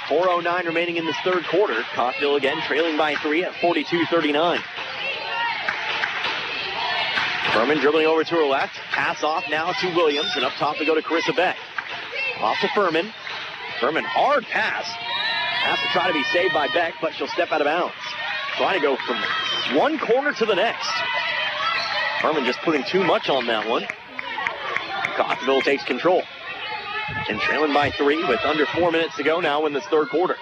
4:09 remaining in this third quarter. Coffeyville again trailing by 3 at 42-39. Furman dribbling over to her left. Pass off now to Williams, and up top to go to Carissa Beck. Off to Furman. Furman, hard pass. Has to try to be saved by Beck, but she'll step out of bounds. Trying to go from one corner to the next. Furman just putting too much on that one. Coffeyville takes control. And trailing by 3 with under 4 minutes to go now in this third quarter.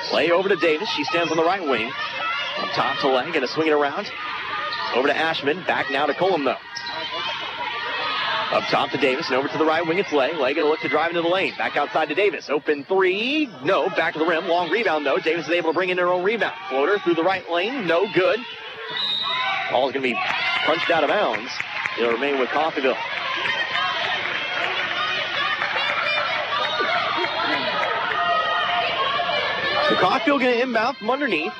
Play over to Davis. She stands on the right wing. Up top to Lang, going to swing it around. Over to Ashman. Back now to Cullum, though. Up top to Davis, and over to the right wing, it's Lay. Lay going to look to drive into the lane. Back outside to Davis. Open 3. No, back to the rim. Long rebound, though. Davis is able to bring in her own rebound. Floater through the right lane. No good. Ball is going to be punched out of bounds. It'll remain with Coffeyville. So Caulfield going to inbound from underneath.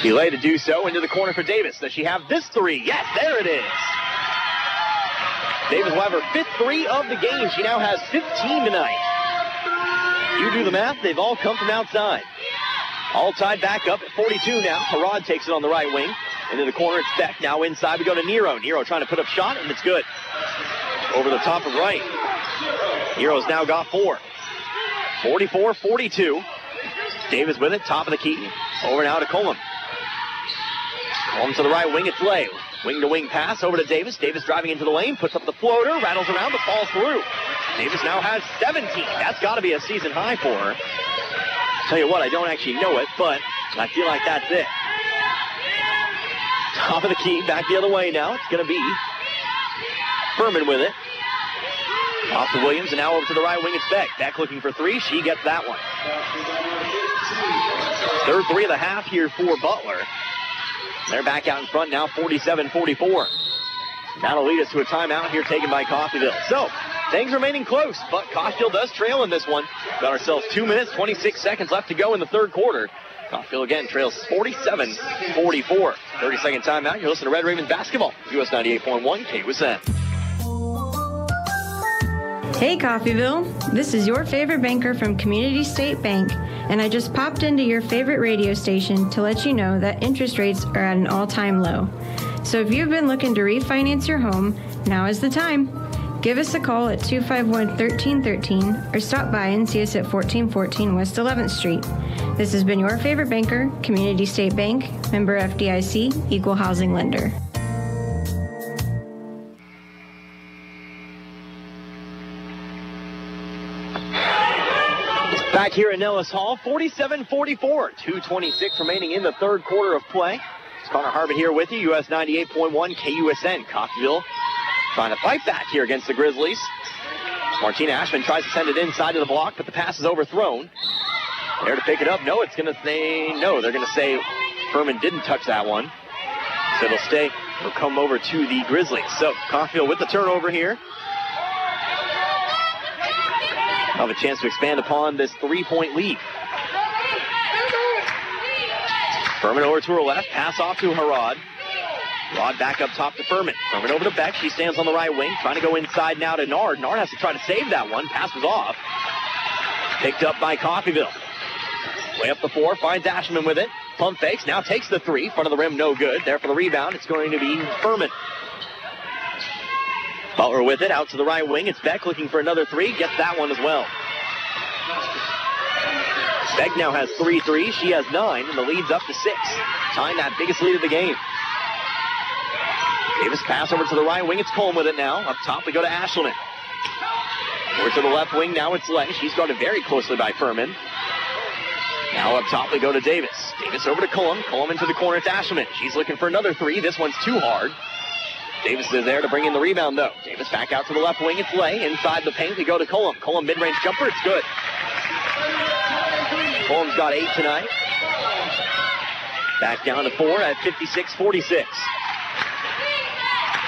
Delay to do so into the corner for Davis. Does she have this 3? Yes, there it is. Davis will have her 5th 3 of the game. She now has 15 tonight. You do the math, they've all come from outside. All tied back up at 42 now. Harad takes it on the right wing. Into the corner, it's Beck. Now inside we go to Nero. Nero trying to put up shot, and it's good. Over the top of right. Nero's now got 4. 44-42. Davis with it, top of the key. Over now to Cullum. Cullum to the right wing, it's Lay. Wing-to-wing pass over to Davis. Davis driving into the lane, puts up the floater, rattles around, but falls through. Davis now has 17. That's got to be a season high for her. Tell you what, I don't actually know it, but I feel like that's it. Top of the key, back the other way now. It's going to be Furman with it. Off to Williams, and now over to the right wing, it's Beck. Beck looking for 3. She gets that one. Third 3 of the half here for Butler. They're back out in front now, 47-44. That'll lead us to a timeout here taken by Coffeyville. So, things remaining close, but Coffeyville does trail in this one. Got ourselves 2 minutes, 26 seconds left to go in the third quarter. Coffeyville again trails 47-44. 30-second timeout. You're listening to Red Ravens basketball. US 98.1 KUSN. Hey Coffeyville, this is your favorite banker from Community State Bank, and I just popped into your favorite radio station to let you know that interest rates are at an all-time low. So if you've been looking to refinance your home, now is the time. Give us a call at 251-1313 or stop by and see us at 1414 West 11th Street. This has been your favorite banker, Community State Bank, member FDIC, equal housing lender. Back here at Nellis Hall, 47-44, 2:26 remaining in the third quarter of play. It's Connor Harbin here with you, US 98.1 KUSN. Coffeyville trying to fight back here against the Grizzlies. Martina Ashman tries to send it inside of the block, but the pass is overthrown. There to pick it up. No, it's going to say no. They're going to say Furman didn't touch that one. So it'll come over to the Grizzlies. So Coffeyville with the turnover here. Have a chance to expand upon this 3-point lead. Furman over to her left. Pass off to Harrod. Rod back up top to Furman. Furman over to Beck. She stands on the right wing. Trying to go inside now to Nard. Nard has to try to save that one. Pass was off. Picked up by Coffeyville. Way up the floor. Finds Ashman with it. Pump fakes. Now takes the three. Front of the rim, no good. There for the rebound. It's going to be Furman. Butler with it. Out to the right wing. It's Beck looking for another three. Gets that one as well. Beck now has 3 threes. She has 9, and the lead's up to 6. Tying that biggest lead of the game. Davis pass over to the right wing. It's Coleman with it now. Up top, we go to Ashelman. Over to the left wing. Now it's Lay. She's guarded very closely by Furman. Now up top, we go to Davis. Davis over to Cullum. Cullum into the corner. It's Ashelman. She's looking for another three. This one's too hard. Davis is there to bring in the rebound, though. Davis back out to the left wing. It's Lay. Inside the paint, we go to Cullum. Cullum mid-range jumper. It's good. Cullum's got 8 tonight. Back down to 4 at 56-46.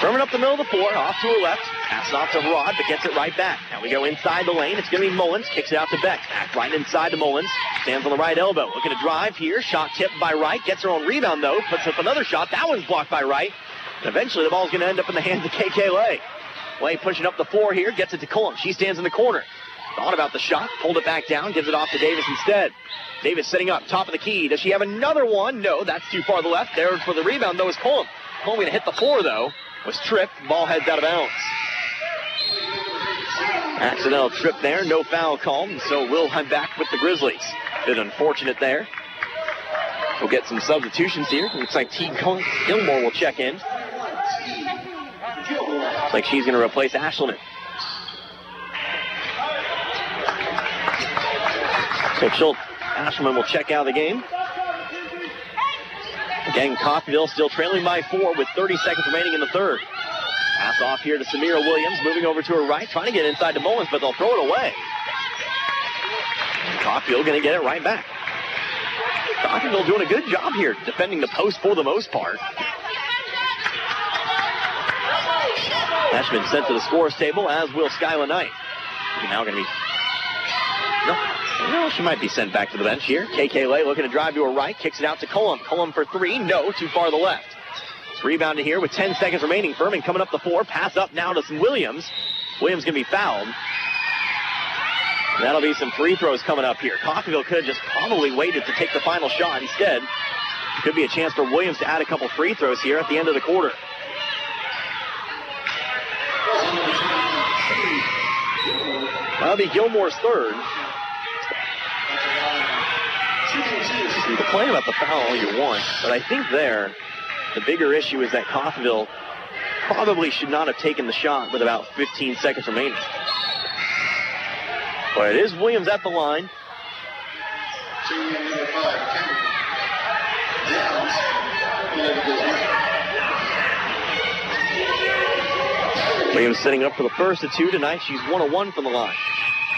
Furman up the middle of the floor. Off to her left. Pass off to Rod, but gets it right back. Now we go inside the lane. It's going to be Mullins. Kicks it out to Beck. Back right inside to Mullins. Stands on the right elbow. Looking to drive here. Shot tipped by Wright. Gets her own rebound, though. Puts up another shot. That one's blocked by Wright. And eventually the ball's going to end up in the hands of KK Lay. Lay pushing up the floor here. Gets it to Cullum. She stands in the corner. Thought about the shot. Pulled it back down. Gives it off to Davis instead. Davis sitting up. Top of the key. Does she have another one? No, that's too far to the left. There for the rebound, though, is Cullum. Cullum going to hit the floor, though. Was tripped. Ball heads out of bounds. Accidental trip there. No foul called. And so we'll head back with the Grizzlies. Bit unfortunate there. We'll get some substitutions here. Looks like T. Gilmore will check in. Looks like she's going to replace Ashelman. So Ashelman will check out of the game. Again, Coffeyville still trailing by 4 with 30 seconds remaining in the third. Pass off here to Samira Williams, moving over to her right, trying to get inside to Mullins, but they'll throw it away. Coffeyville going to get it right back. Coffeyville doing a good job here, defending the post for the most part. Ashman sent to the scores table, as will Skyla Knight. Now going to be... No, she might be sent back to the bench here. KK Lay looking to drive to her right, kicks it out to Cullum. Cullum for 3, no, too far to the left. It's rebounded here with 10 seconds remaining. Furman coming up the floor, pass up now to Williams. Williams going to be fouled. And that'll be some free throws coming up here. Coffeyville could have just probably waited to take the final shot. Instead, could be a chance for Williams to add a couple free throws here at the end of the quarter. That'll be Gilmore's third. You can complain about the foul all you want, but I think there, the bigger issue is that Coffeyville probably should not have taken the shot with about 15 seconds remaining. But it is Williams at the line. Williams setting up for the first of 2 tonight. She's 1 of 1 from the line.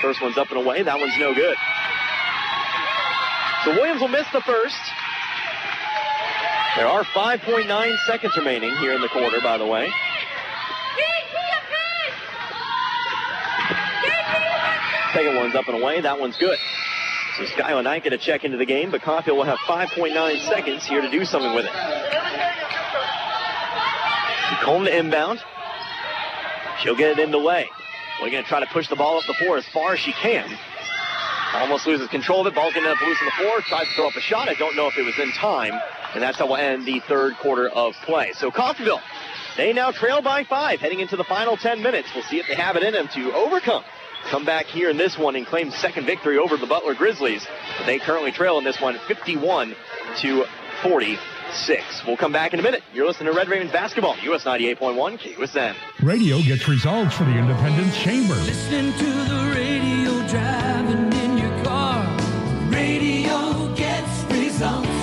First one's up and away. That one's no good. So Williams will miss the first. There are 5.9 seconds remaining here in the quarter, by the way. Second one's up and away. That one's good. So Skyla Knight get a check into the game, but Coffeyville will have 5.9 seconds here to do something with it. Coleman to inbound. She'll get it into Lay. We're going to try to push the ball up the floor as far as she can. Almost loses control of it. Ball's going to end up loose on the floor. Tries to throw up a shot. I don't know if it was in time. And that's how we'll end the third quarter of play. So Coffeyville, they now trail by 5 heading into the final 10 minutes. We'll see if they have it in them to overcome. Come back here in this one and claim second victory over the Butler Grizzlies. But they currently trail in this one 51-46. We'll come back in a minute. You're listening to Red Ravens basketball, US 98.1 KUSN. Radio gets results for the Independence Chamber. Listening to the radio, driving in your car.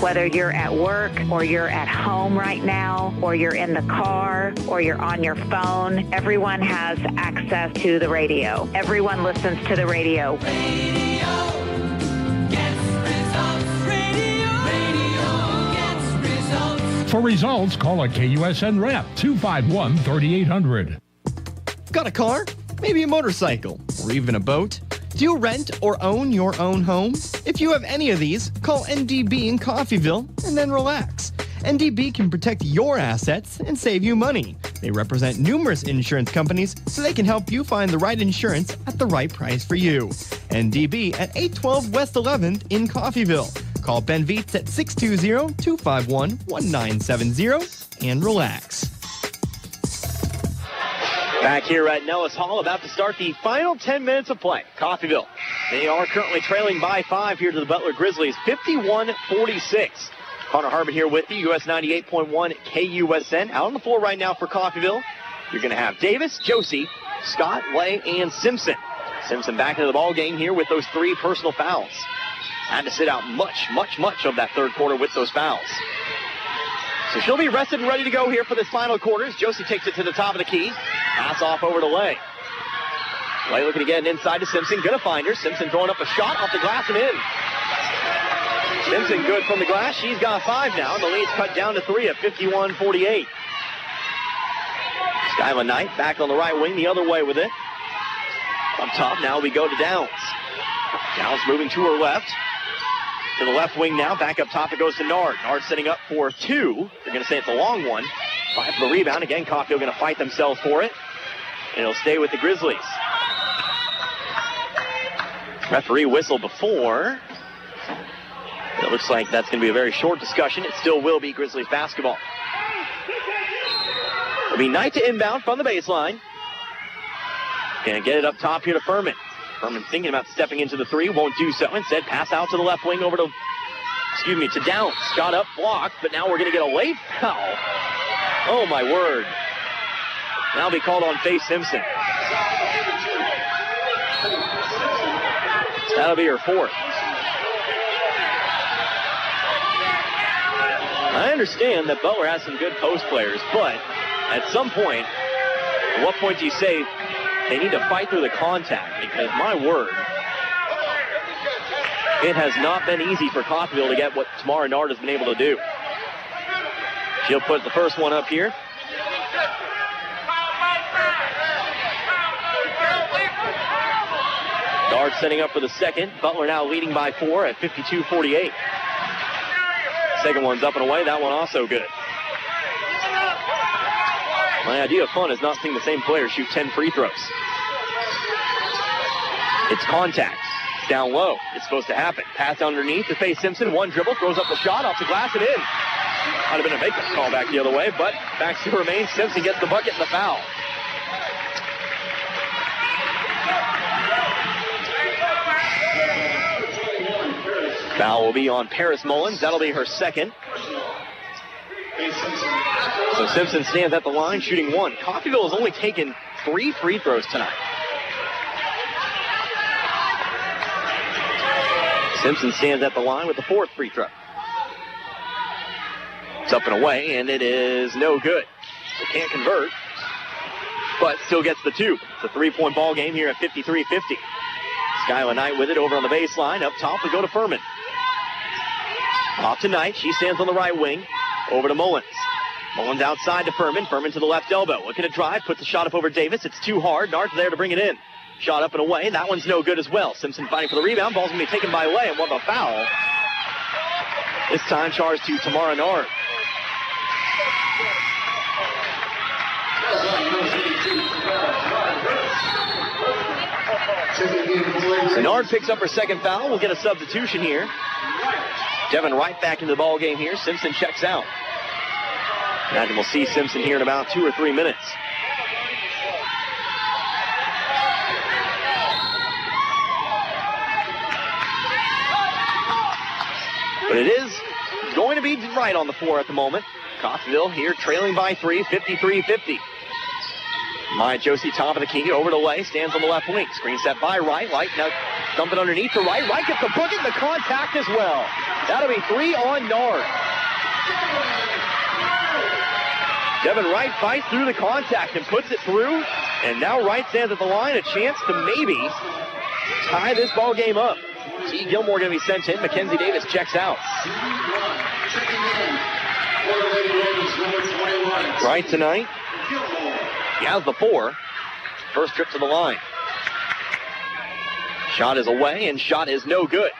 Whether you're at work or you're at home right now or you're in the car or you're on your phone, everyone has access to the radio. Everyone listens to the radio. For results, call a KUSN rep, 251-3800. Got a car? Maybe a motorcycle? Or even a boat? Do you rent or own your own home? If you have any of these, call NDB in Coffeyville and then relax. NDB can protect your assets and save you money. They represent numerous insurance companies, so they can help you find the right insurance at the right price for you. NDB at 812 West 11th in Coffeyville. Call Ben Vietz at 620-251-1970 and relax. Back here at Nellis Hall, about to start the final 10 minutes of play. Coffeyville, they are currently trailing by 5 here to the Butler Grizzlies, 51-46. Connor Harbin here with you, US 98.1 KUSN. Out on the floor right now for Coffeyville, you're going to have Davis, Josie, Scott, Lay, and Simpson. Simpson back into the ball game here with those 3 personal fouls. Had to sit out much of that third quarter with those fouls. So she'll be rested and ready to go here for this final quarter. Josie takes it to the top of the key. Pass off over to Lay. Lay looking to get it inside to Simpson. Gonna find her. Simpson throwing up a shot off the glass and in. Simpson good from the glass. She's got 5 now. The lead's cut down to 3 at 51-48. Skyla Knight back on the right wing, the other way with it. Up top now we go to Downs. Downs moving to her left. To the left wing now. Back up top it goes to Nard. Nard setting up for 2. They're going to say it's a long one. Fight for the rebound. Again, Coffeyville going to fight themselves for it. And it'll stay with the Grizzlies. Referee whistled before. It looks like that's going to be a very short discussion. It still will be Grizzlies basketball. It'll be Knight to inbound from the baseline. Going to get it up top here to Furman. Furman thinking about stepping into the 3, won't do so. Instead, pass out to the left wing over to, to Downs. Shot up, blocked, but now we're going to get a late foul. Oh, my word. Now be called on Faye Simpson. That'll be her 4th. I understand that Butler has some good post players, but at some point, at what point do you say they need to fight through the contact? Because, my word, it has not been easy for Coffeyville to get what Tamara Nard has been able to do. She'll put the first one up here. Nard setting up for the second. Butler now leading by 4 at 52-48. Second one's up and away. That one also good. My idea of fun is not seeing the same player shoot 10 free throws. It's contact. It's down low. It's supposed to happen. Pass underneath to Faye Simpson. One dribble, throws up the shot off the glass and in. Might have been a makeup call back the other way, but back to remain. Simpson gets the bucket and the foul. Foul will be on Paris Mullins. That'll be her 2nd. So Simpson stands at the line, shooting 1. Coffeyville has only taken 3 free throws tonight. Simpson stands at the line with the 4th free throw. It's up and away, and it is no good. So can't convert, but still gets the 2. It's a 3-point ball game here at 53-50. Skyla Knight with it over on the baseline. Up top, we go to Furman. Off to Knight. She stands on the right wing. Over to Mullins. Mullins outside to Furman. Furman to the left elbow. Looking to drive. Puts the shot up over Davis. It's too hard. Nard's there to bring it in. Shot up and away. That one's no good as well. Simpson fighting for the rebound. Ball's going to be taken by Lay. And what a foul. This time charged to Tamara Nard. So Nard picks up her 2nd foul. We'll get a substitution here. Devin Wright back into the ball game here. Simpson checks out. Imagine we'll see Simpson here in about 2 or 3 minutes. But it is going to be right on the floor at the moment. Coffeyville here trailing by 3, 53-50. Maya Josie, top of the key, over to Lay, stands on the left wing. Screen set by Wright. Light now dumping underneath to Wright. Wright gets the bucket and the contact as well. That'll be 3 on Nard. Devin Wright fights through the contact and puts it through. And now Wright stands at the line, a chance to maybe tie this ball game up. T. Gilmore going to be sent in. Mackenzie Davis checks out. Wright tonight. He has the 4. First trip to the line. Shot is away, and shot is no good.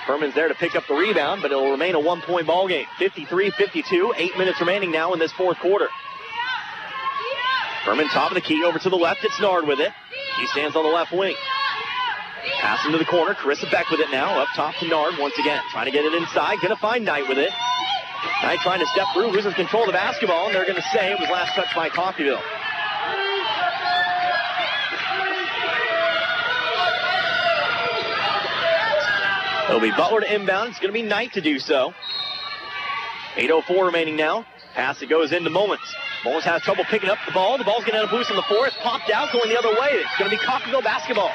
Furman's there to pick up the rebound, but it'll remain a 1-point ball game. 53-52, 8 minutes remaining now in this fourth quarter. Furman top of the key, over to the left. It's Nard with it. He stands on the left wing. Pass into the corner. Carissa Beck with it now. Up top to Nard once again. Trying to get it inside. Going to find Knight with it. Knight trying to step through. Loses control of the basketball, and they're going to say it was last touched by Coffeyville. It'll be Butler to inbound. It's going to be Knight to do so. 8:04 remaining now. Pass that goes into Moments. Moments has trouble picking up the ball. The ball's going to end up loose on the floor. It's popped out, going the other way. It's going to be Coffeyville basketball.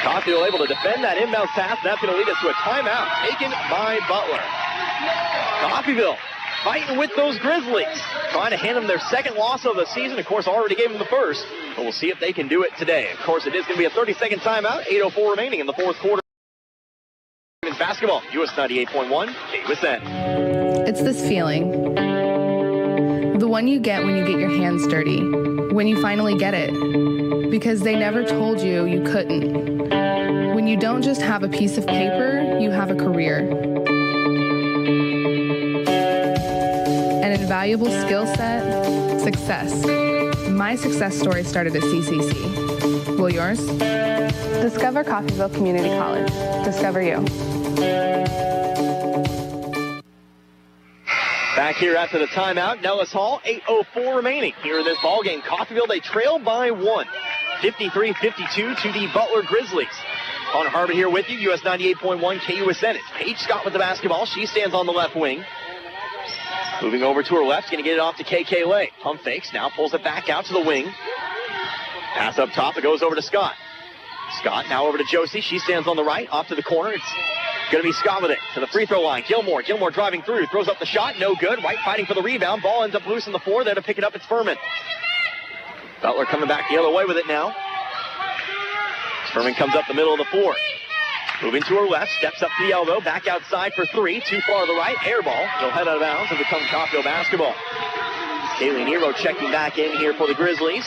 Coffeyville able to defend that inbound pass. That's going to lead us to a timeout taken by Butler. Coffeyville fighting with those Grizzlies. Trying to hand them their second loss of the season. Of course, already gave them the first. But we'll see if they can do it today. Of course, it is going to be a 30-second timeout. 8:04 remaining in the fourth quarter. Men's basketball, US 98.1, KUSN. It's this feeling. The one you get when you get your hands dirty. When you finally get it. Because they never told you you couldn't. When you don't just have a piece of paper, you have a career. An invaluable skill set, success. My success story started at CCC. Will yours? Discover Coffeyville Community College. Discover you. Back here after the timeout, Nellis Hall, 8:04 remaining here in this ballgame. Coffeyville, they trail by 1. 53-52 to the Butler Grizzlies. Connor Harbin here with you, US 98.1 KUSN. It's Paige Scott with the basketball. She stands on the left wing. Moving over to her left, going to get it off to KK Lay. Pump fakes, now pulls it back out to the wing. Pass up top, it goes over to Scott. Scott now over to Josie. She stands on the right, off to the corner. It's going to be Scott with it to the free throw line. Gilmore driving through, throws up the shot, no good. White fighting for the rebound. Ball ends up loose on the floor. There to pick it up, it's Furman. Butler coming back the other way with it now. Furman comes up the middle of the floor. Moving to her left, steps up to the elbow, back outside for 3, too far to the right, air ball. She'll head out of bounds and become Coffeyville basketball. Kaylee Nero checking back in here for the Grizzlies.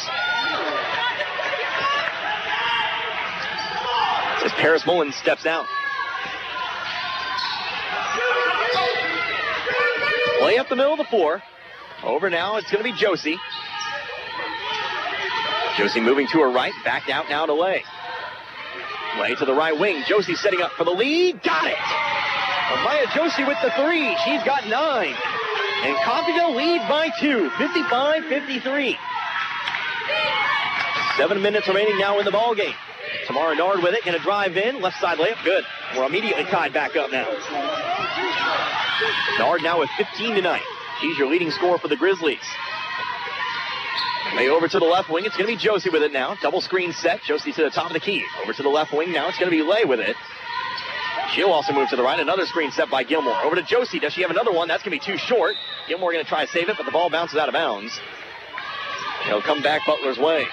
As Paris Mullins steps out. Play up the middle of the floor. Over now, it's going to be Josie. Josie moving to her right, backed out now to Lay. Lay to the right wing. Josie setting up for the lead. Got it! Amaya Josie with the 3. She's got 9. And Coffeyville lead by 2. 55-53. 7 minutes remaining now in the ball game. Tamara Nard with it. Going to drive in. Left side layup. Good. We're immediately tied back up now. Nard now with 15 tonight. She's your leading scorer for the Grizzlies. Lay over to the left wing. It's going to be Josie with it now. Double screen set. Josie to the top of the key. Over to the left wing now. It's going to be Lay with it. She'll also move to the right. Another screen set by Gilmore. Over to Josie. Does she have another one? That's going to be too short. Gilmore going to try to save it, but the ball bounces out of bounds. It'll come back Butler's way.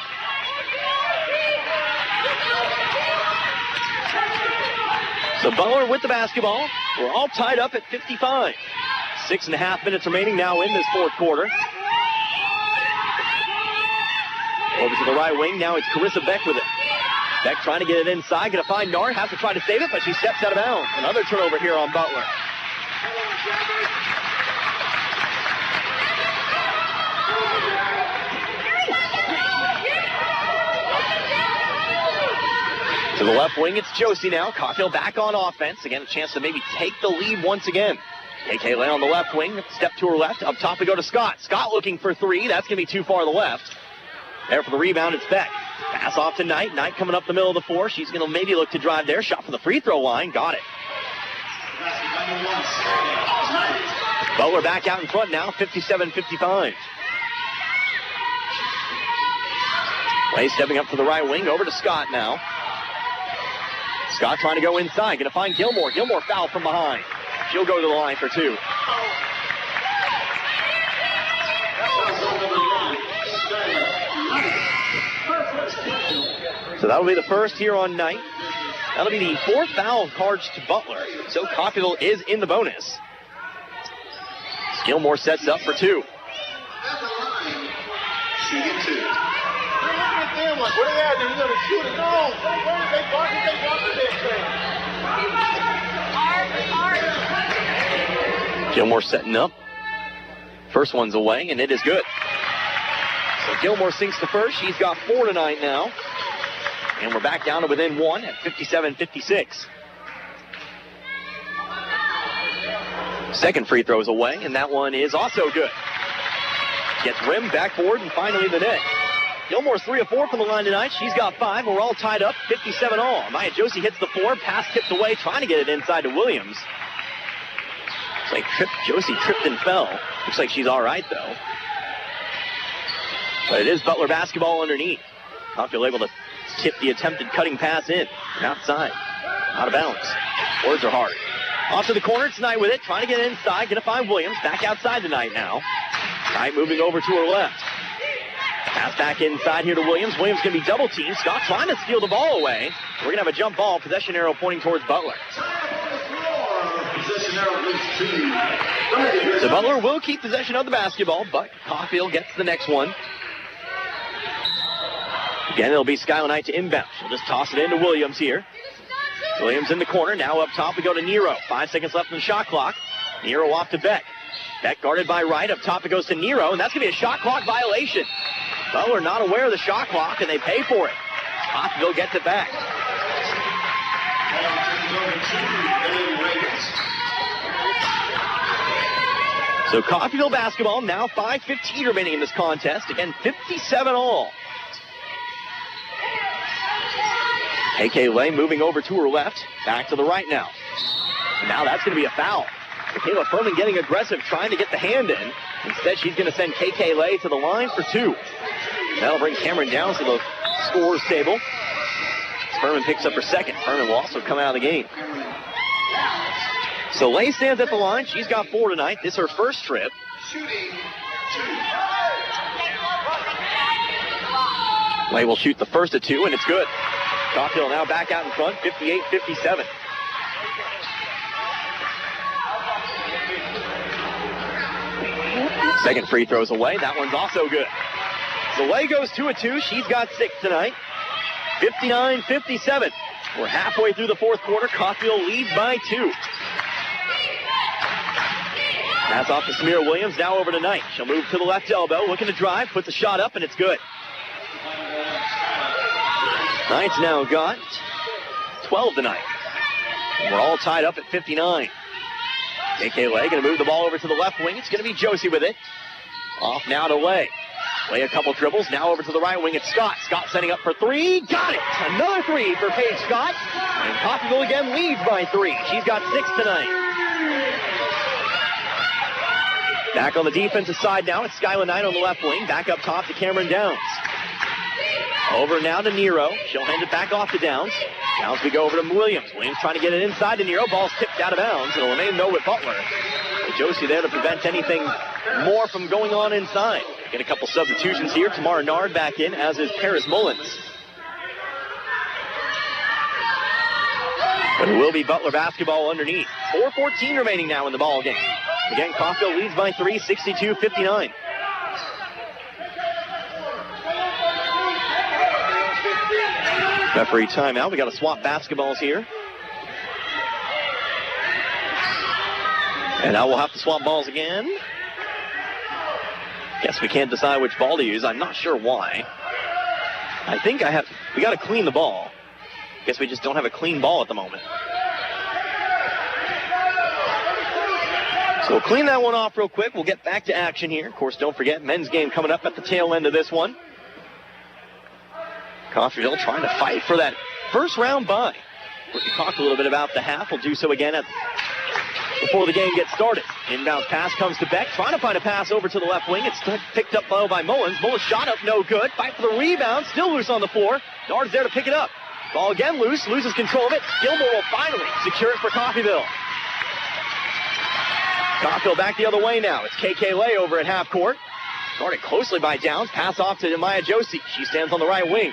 So Butler with the basketball. We're all tied up at 55. 6.5 minutes remaining now in this fourth quarter. Over to the right wing. Now it's Carissa Beck with it. Beck trying to get it inside. Going to find Nard. Has to try to save it, but she steps out of bounds. Another turnover here on Butler. To the left wing, it's Josie now. Cocktail back on offense. Again, a chance to maybe take the lead once again. KK Lay on the left wing. Step to her left. Up top we go to Scott. Scott looking for 3. That's going to be too far to the left. There for the rebound, it's Beck. Pass off to Knight. Knight coming up the middle of the floor. She's going to maybe look to drive there. Shot for the free throw line. Got it. Butler back out in front now. 57-55. Lay stepping up to the right wing. Over to Scott now. Scott trying to go inside. Going to find Gilmore. Gilmore fouled from behind. She'll go to the line for 2. So that'll be the first here on night. That'll be the 4th foul charged to Butler. So Coffeyville is in the bonus. Gilmore sets up for 2. Shooting 2. What are they at? They're going to shoot it. No. Where did they block it? Gilmore setting up. First one's away, and it is good. So Gilmore sinks the first. She's got 4 tonight now. And we're back down to within 1 at 57-56. Second free throw's away, and that one is also good. Gets rimmed, backboard, and finally the net. Gilmore's 3 of 4 from the line tonight. She's got 5. We're all tied up, 57 all. Maya Josie hits the 4, pass tipped away, trying to get it inside to Williams. Looks like Josie tripped and fell. Looks like she's all right, though. But it is Butler basketball underneath. Coffeyville able to tip the attempted cutting pass in. Outside. Out of bounds. Words are hard. Off to the corner tonight with it. Trying to get inside. Going to find Williams. Back outside tonight now. Knight moving over to her left. Pass back inside here to Williams. Williams going to be double teamed. Scott trying to steal the ball away. We're going to have a jump ball. Possession arrow pointing towards Butler. So Butler will keep possession of the basketball, but Coffeyville gets the next one. Again, it'll be Skylar Knight to inbound. She'll just toss it into Williams here. Williams in the corner. Now up top we go to Nero. 5 seconds left on the shot clock. Nero off to Beck. Beck guarded by Wright. Up top it goes to Nero, and that's going to be a shot clock violation. Butler not aware of the shot clock, and they pay for it. Coffeyville gets it back. So Coffeyville basketball, now 5:15 remaining in this contest. Again, 57 all. KK Lay moving over to her left. Back to the right now. And now that's going to be a foul. Michaela Furman getting aggressive, trying to get the hand in. Instead, she's going to send KK Lay to the line for 2. That'll bring Cameron Downs to the scorer's table. Furman picks up her second. Furman will also come out of the game. So Lay stands at the line. She's got 4 tonight. This is her first trip. Lay will shoot the first of 2, and it's good. Coffeyville now back out in front, 58-57. Second free throw's away. That one's also good. So Lay goes 2 of 2. She's got 6 tonight. 59-57. We're halfway through the 4th quarter. Coffeyville leads by 2. Pass off to Samira Williams. Now over to Knight. She'll move to the left elbow. Looking to drive. Puts a shot up, and it's good. Knight's now got 12 tonight. We're all tied up at 59. KK Lay going to move the ball over to the left wing. It's going to be Josie with it. Off now to Lay. Lay a couple dribbles. Now over to the right wing. It's Scott. Scott setting up for 3. Got it! Another 3 for Paige Scott. And Coffeyville again leads by 3. She's got 6 tonight. Back on the defensive side now. It's Skylar Knight on the left wing. Back up top to Cameron Downs. Over now to Nero. She'll hand it back off to Downs. Downs we go over to Williams. Williams trying to get it inside to Nero. Ball's tipped out of bounds. It'll remain though with Butler. Josie there to prevent anything more from going on inside. Get a couple substitutions here. Tamara Nard back in, as is Paris Mullins. But it will be Butler basketball underneath. 4:14 remaining now in the ball game. Again, Coffeyville leads by 3, 62-59. Referee timeout. We got to swap basketballs here. And now we'll have to swap balls again. Guess we can't decide which ball to use. I'm not sure why. I think we got to clean the ball. Guess we just don't have a clean ball at the moment. So we'll clean that one off real quick. We'll get back to action here. Of course, don't forget, men's game coming up at the tail end of this one. Coffeyville trying to fight for that first round bye. We talked a little bit about the half. We'll do so again before the game gets started. Inbound pass comes to Beck. Trying to find a pass over to the left wing. It's picked up low by Mullins. Mullins shot up, no good. Fight for the rebound. Still loose on the floor. Nard's there to pick it up. Ball again loose, loses control of it. Gilmore will finally secure it for Coffeyville. Coffeyville back the other way now. It's KK Lay over at half court. Guarded closely by Downs. Pass off to Maya Josie. She stands on the right wing.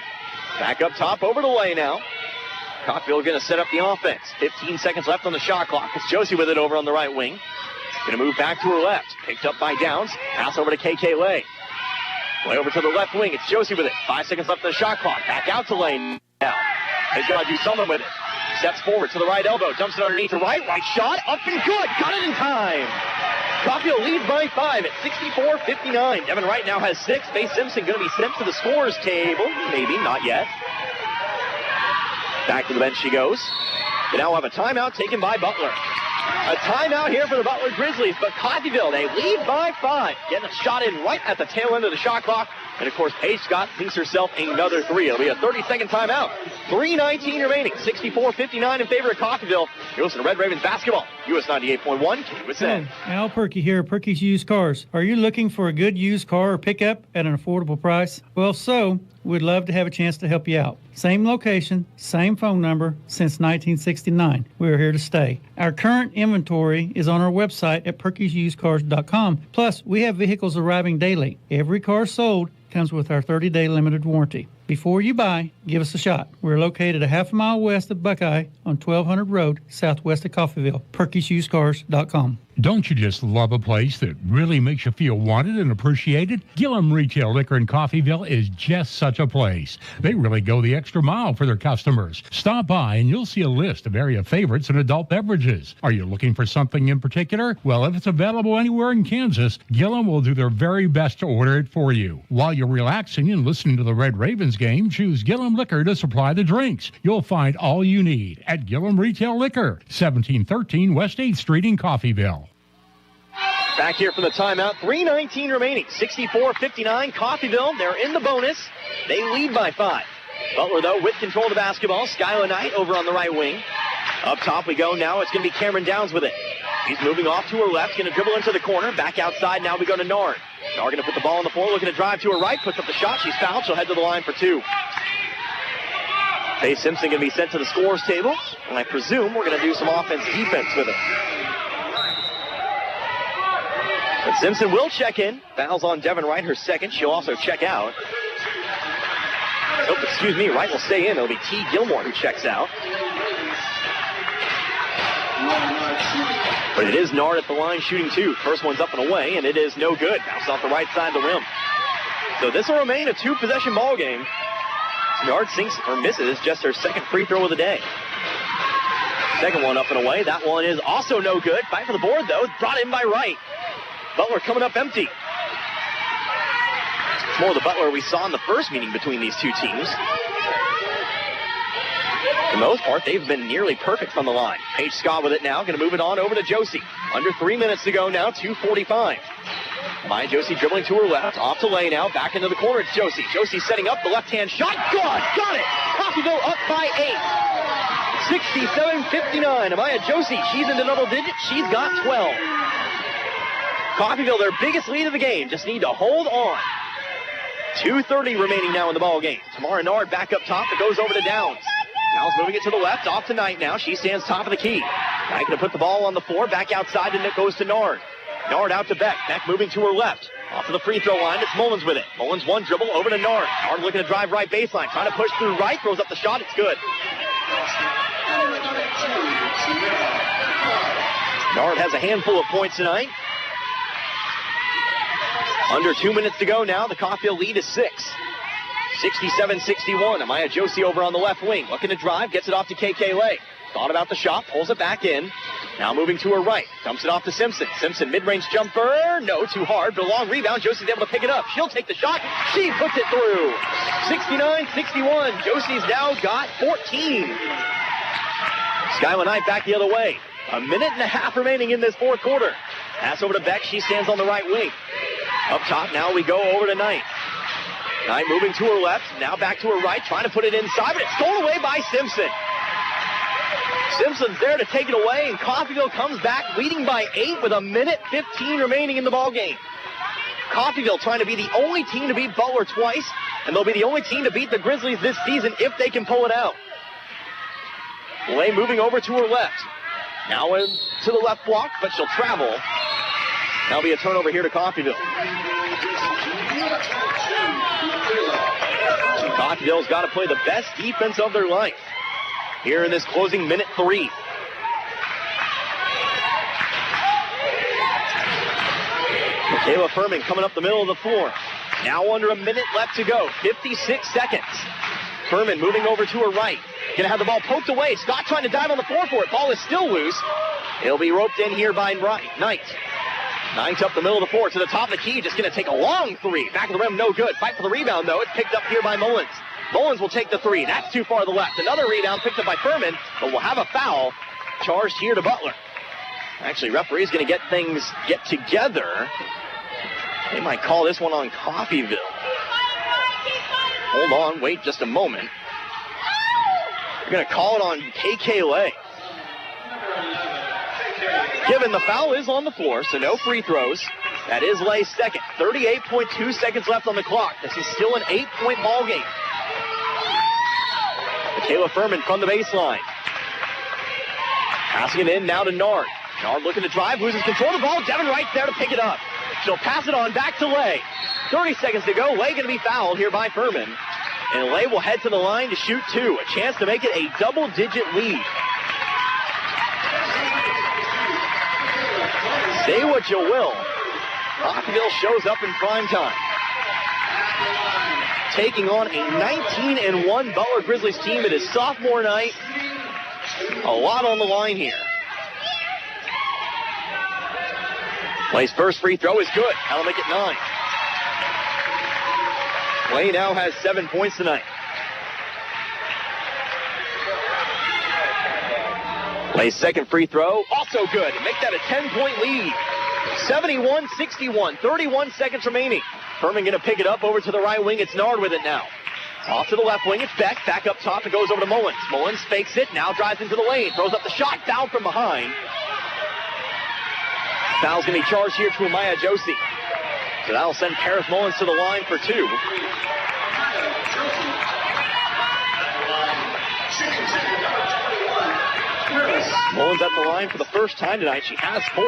Back up top over to Lay now. Coffeyville going to set up the offense. 15 seconds left on the shot clock. It's Josie with it over on the right wing. Going to move back to her left. Picked up by Downs. Pass over to KK Lay. Lay over to the left wing. It's Josie with it. 5 seconds left on the shot clock. Back out to Lay now. He's got to do something with it. Steps forward to the right elbow. Dumps it underneath the right. Right shot. Up and good. Got it in time. Coffeyville leads by 5 at 64-59. Devin Wright now has 6. Faye Simpson going to be sent to the scorer's table. Maybe, not yet. Back to the bench she goes. They now have a timeout taken by Butler. A timeout here for the Butler Grizzlies, but Coffeyville, they lead by 5. Getting a shot in right at the tail end of the shot clock. And, of course, Paige Scott thinks herself another 3. It'll be a 30-second timeout. 3:19 remaining. 64-59 in favor of Coffeyville. You're listening to Red Ravens basketball. US 98.1 KUSN. Al Perky here, Perky's Used Cars. Are you looking for a good used car or pickup at an affordable price? Well, we'd love to have a chance to help you out. Same location, same phone number since 1969. We're here to stay. Our current inventory is on our website at perkysusedcars.com. Plus, we have vehicles arriving daily. Every car sold comes with our 30-day limited warranty. Before you buy, give us a shot. We're located a half a mile west of Buckeye on 1200 Road, southwest of Coffeyville. perkysusedcars.com. Don't you just love a place that really makes you feel wanted and appreciated? Gillum Retail Liquor in Coffeyville is just such a place. They really go the extra mile for their customers. Stop by and you'll see a list of area favorites and adult beverages. Are you looking for something in particular? Well, if it's available anywhere in Kansas, Gillum will do their very best to order it for you. While you're relaxing and listening to the Red Ravens game, choose Gillum Liquor to supply the drinks. You'll find all you need at Gillum Retail Liquor, 1713 West 8th Street in Coffeyville. Back here from the timeout, 3:19 remaining, 64-59. Coffeyville, they're in the bonus. They lead by 5. Butler, though, with control of the basketball. Skylar Knight over on the right wing. Up top we go now. It's going to be Cameron Downs with it. He's moving off to her left, going to dribble into the corner. Back outside, now we go to Nard. Nard going to put the ball on the floor, looking to drive to her right. Puts up the shot. She's fouled. She'll head to the line for 2. Faye Simpson going to be sent to the scorer's table. And I presume we're going to do some offense-defense with it. But Simpson will check in. Fouls on Devin Wright, her second. She'll also check out. Oh, Wright will stay in. It'll be T. Gilmore who checks out. But it is Nard at the line shooting 2. First one's up and away, and it is no good. Bounces off the right side of the rim. So this will remain a 2-possession ball game. Nard sinks or misses just her second free throw of the day. Second one up and away. That one is also no good. Fight for the board, though. Brought in by Wright. Butler coming up empty. It's more the Butler we saw in the first meeting between these two teams. For the most part, they've been nearly perfect from the line. Paige Scott with it now. Going to move it on over to Josie. Under 3 minutes to go now. 2:45. Maya Josie dribbling to her left. Off to Lay now. Back into the corner. It's Josie. Josie setting up the left-hand shot. Good. Got it. Coffeyville up by 8. 67-59. Maya Josie, she's into double digits. She's got 12. Coffeyville, their biggest lead of the game. Just need to hold on. 2:30 remaining now in the ball game. Tamara Nard back up top. It goes over to Downs. Downs moving it to the left. Off to Knight now. She stands top of the key. Knight going to put the ball on the floor. Back outside, and it goes to Nard. Nard out to Beck. Beck moving to her left. Off to the free throw line. It's Mullins with it. Mullins one dribble over to Nard. Nard looking to drive right baseline. Trying to push through right. Throws up the shot. It's good. Nard has a handful of points tonight. Under 2 minutes to go now. The Coffeyville lead is 6. 67-61. Amaya Josie over on the left wing. Looking to drive. Gets it off to KK Lay. Thought about the shot. Pulls it back in. Now moving to her right. Dumps it off to Simpson. Simpson mid-range jumper. No, too hard. But a long rebound. Josie's able to pick it up. She'll take the shot. She puts it through. 69-61. Josie's now got 14. Skylar Knight back the other way. A minute and a half remaining in this fourth quarter. Pass over to Beck. She stands on the right wing. Up top, now we go over to Knight. Knight moving to her left, now back to her right, trying to put it inside, but it's stolen away by Simpson. Simpson's there to take it away, and Coffeyville comes back, leading by 8 with a minute 15 remaining in the ballgame. Coffeyville trying to be the only team to beat Butler twice, and they'll be the only team to beat the Grizzlies this season if they can pull it out. Lay moving over to her left. Now in to the left block, but she'll travel. That'll be a turnover here to Coffeyville. Coffeyville's got to play the best defense of their life here in this closing minute 3. Michaela Furman coming up the middle of the floor. Now under a minute left to go. 56 seconds. Furman moving over to her right. Gonna have the ball poked away. Scott trying to dive on the floor for it. Ball is still loose. It'll be roped in here by Knight. Knight's up the middle of the floor to the top of the key. Just gonna take a long 3. Back of the rim, no good. Fight for the rebound though. It's picked up here by Mullins. Mullins will take the 3. That's too far to the left. Another rebound picked up by Furman, but we'll have a foul charged here to Butler. Actually, referee's gonna get together. They might call this one on Coffeyville. Hold on, wait just a moment. They're going to call it on KK Lay. Given the foul is on the floor, so no free throws. That is Lay's second. 38.2 seconds left on the clock. This is still an 8-point ball game. Michaela Furman from the baseline. Passing it in now to Nard. Nard looking to drive, loses control of the ball. Devin Wright there to pick it up. She'll pass it on back to Lay. 30 seconds to go. Lay going to be fouled here by Furman. And Lay will head to the line to shoot 2. A chance to make it a double-digit lead. Say what you will. Coffeyville shows up in prime time. Taking on a 19-1 Butler Grizzlies team. It is sophomore night. A lot on the line here. Lay's first free throw is good. That'll make it 9. Lay now has 7 points tonight. Lay's second free throw, also good. Make that a 10-point lead. 71-61, 31 seconds remaining. Furman going to pick it up over to the right wing. It's Nard with it now. Off to the left wing, it's Beck. Back up top, it goes over to Mullins. Mullins fakes it, now drives into the lane. Throws up the shot, foul from behind. Foul's going to be charged here to Amaya Josie. So that'll send Paris Mullins to the line for 2. Mullins at the line for the first time tonight. She has 4.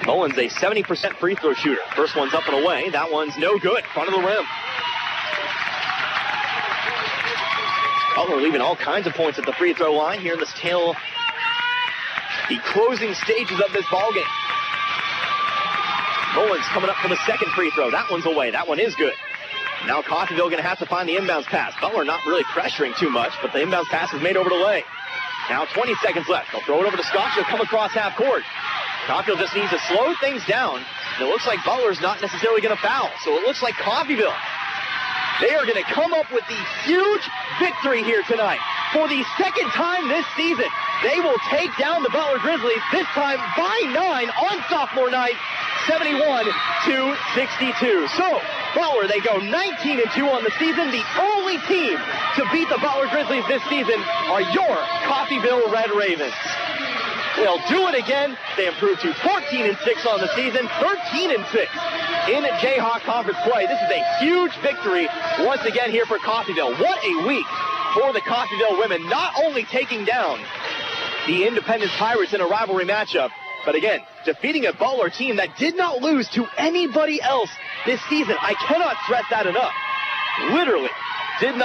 Mullins a 70% free throw shooter. First one's up and away. That one's no good. Front of the rim. Butler leaving all kinds of points at the free throw line here in this the closing stages of this ball game. Mullins coming up for the second free throw. That one's away. That one is good. Now Coffeyville going to have to find the inbounds pass. Butler not really pressuring too much, but the inbounds pass is made over to Lay. Now 20 seconds left. They'll throw it over to Scott. She'll come across half court. Coffeyville just needs to slow things down. And it looks like Butler's not necessarily going to foul. So it looks like Coffeyville, they are going to come up with the huge victory here tonight. For the second time this season, they will take down the Butler Grizzlies, this time by 9 on sophomore night, 71-62. So, Butler, they go 19-2 on the season. The only team to beat the Butler Grizzlies this season are your Coffeyville Red Ravens. They'll do it again. They improved to 14-6 on the season, 13-6 in Jayhawk Conference play. This is a huge victory once again here for Coffeyville. What a week for the Coffeyville women, not only taking down the Independence Pirates in a rivalry matchup, but again, defeating a Butler team that did not lose to anybody else this season. I cannot stress that enough. Literally did not.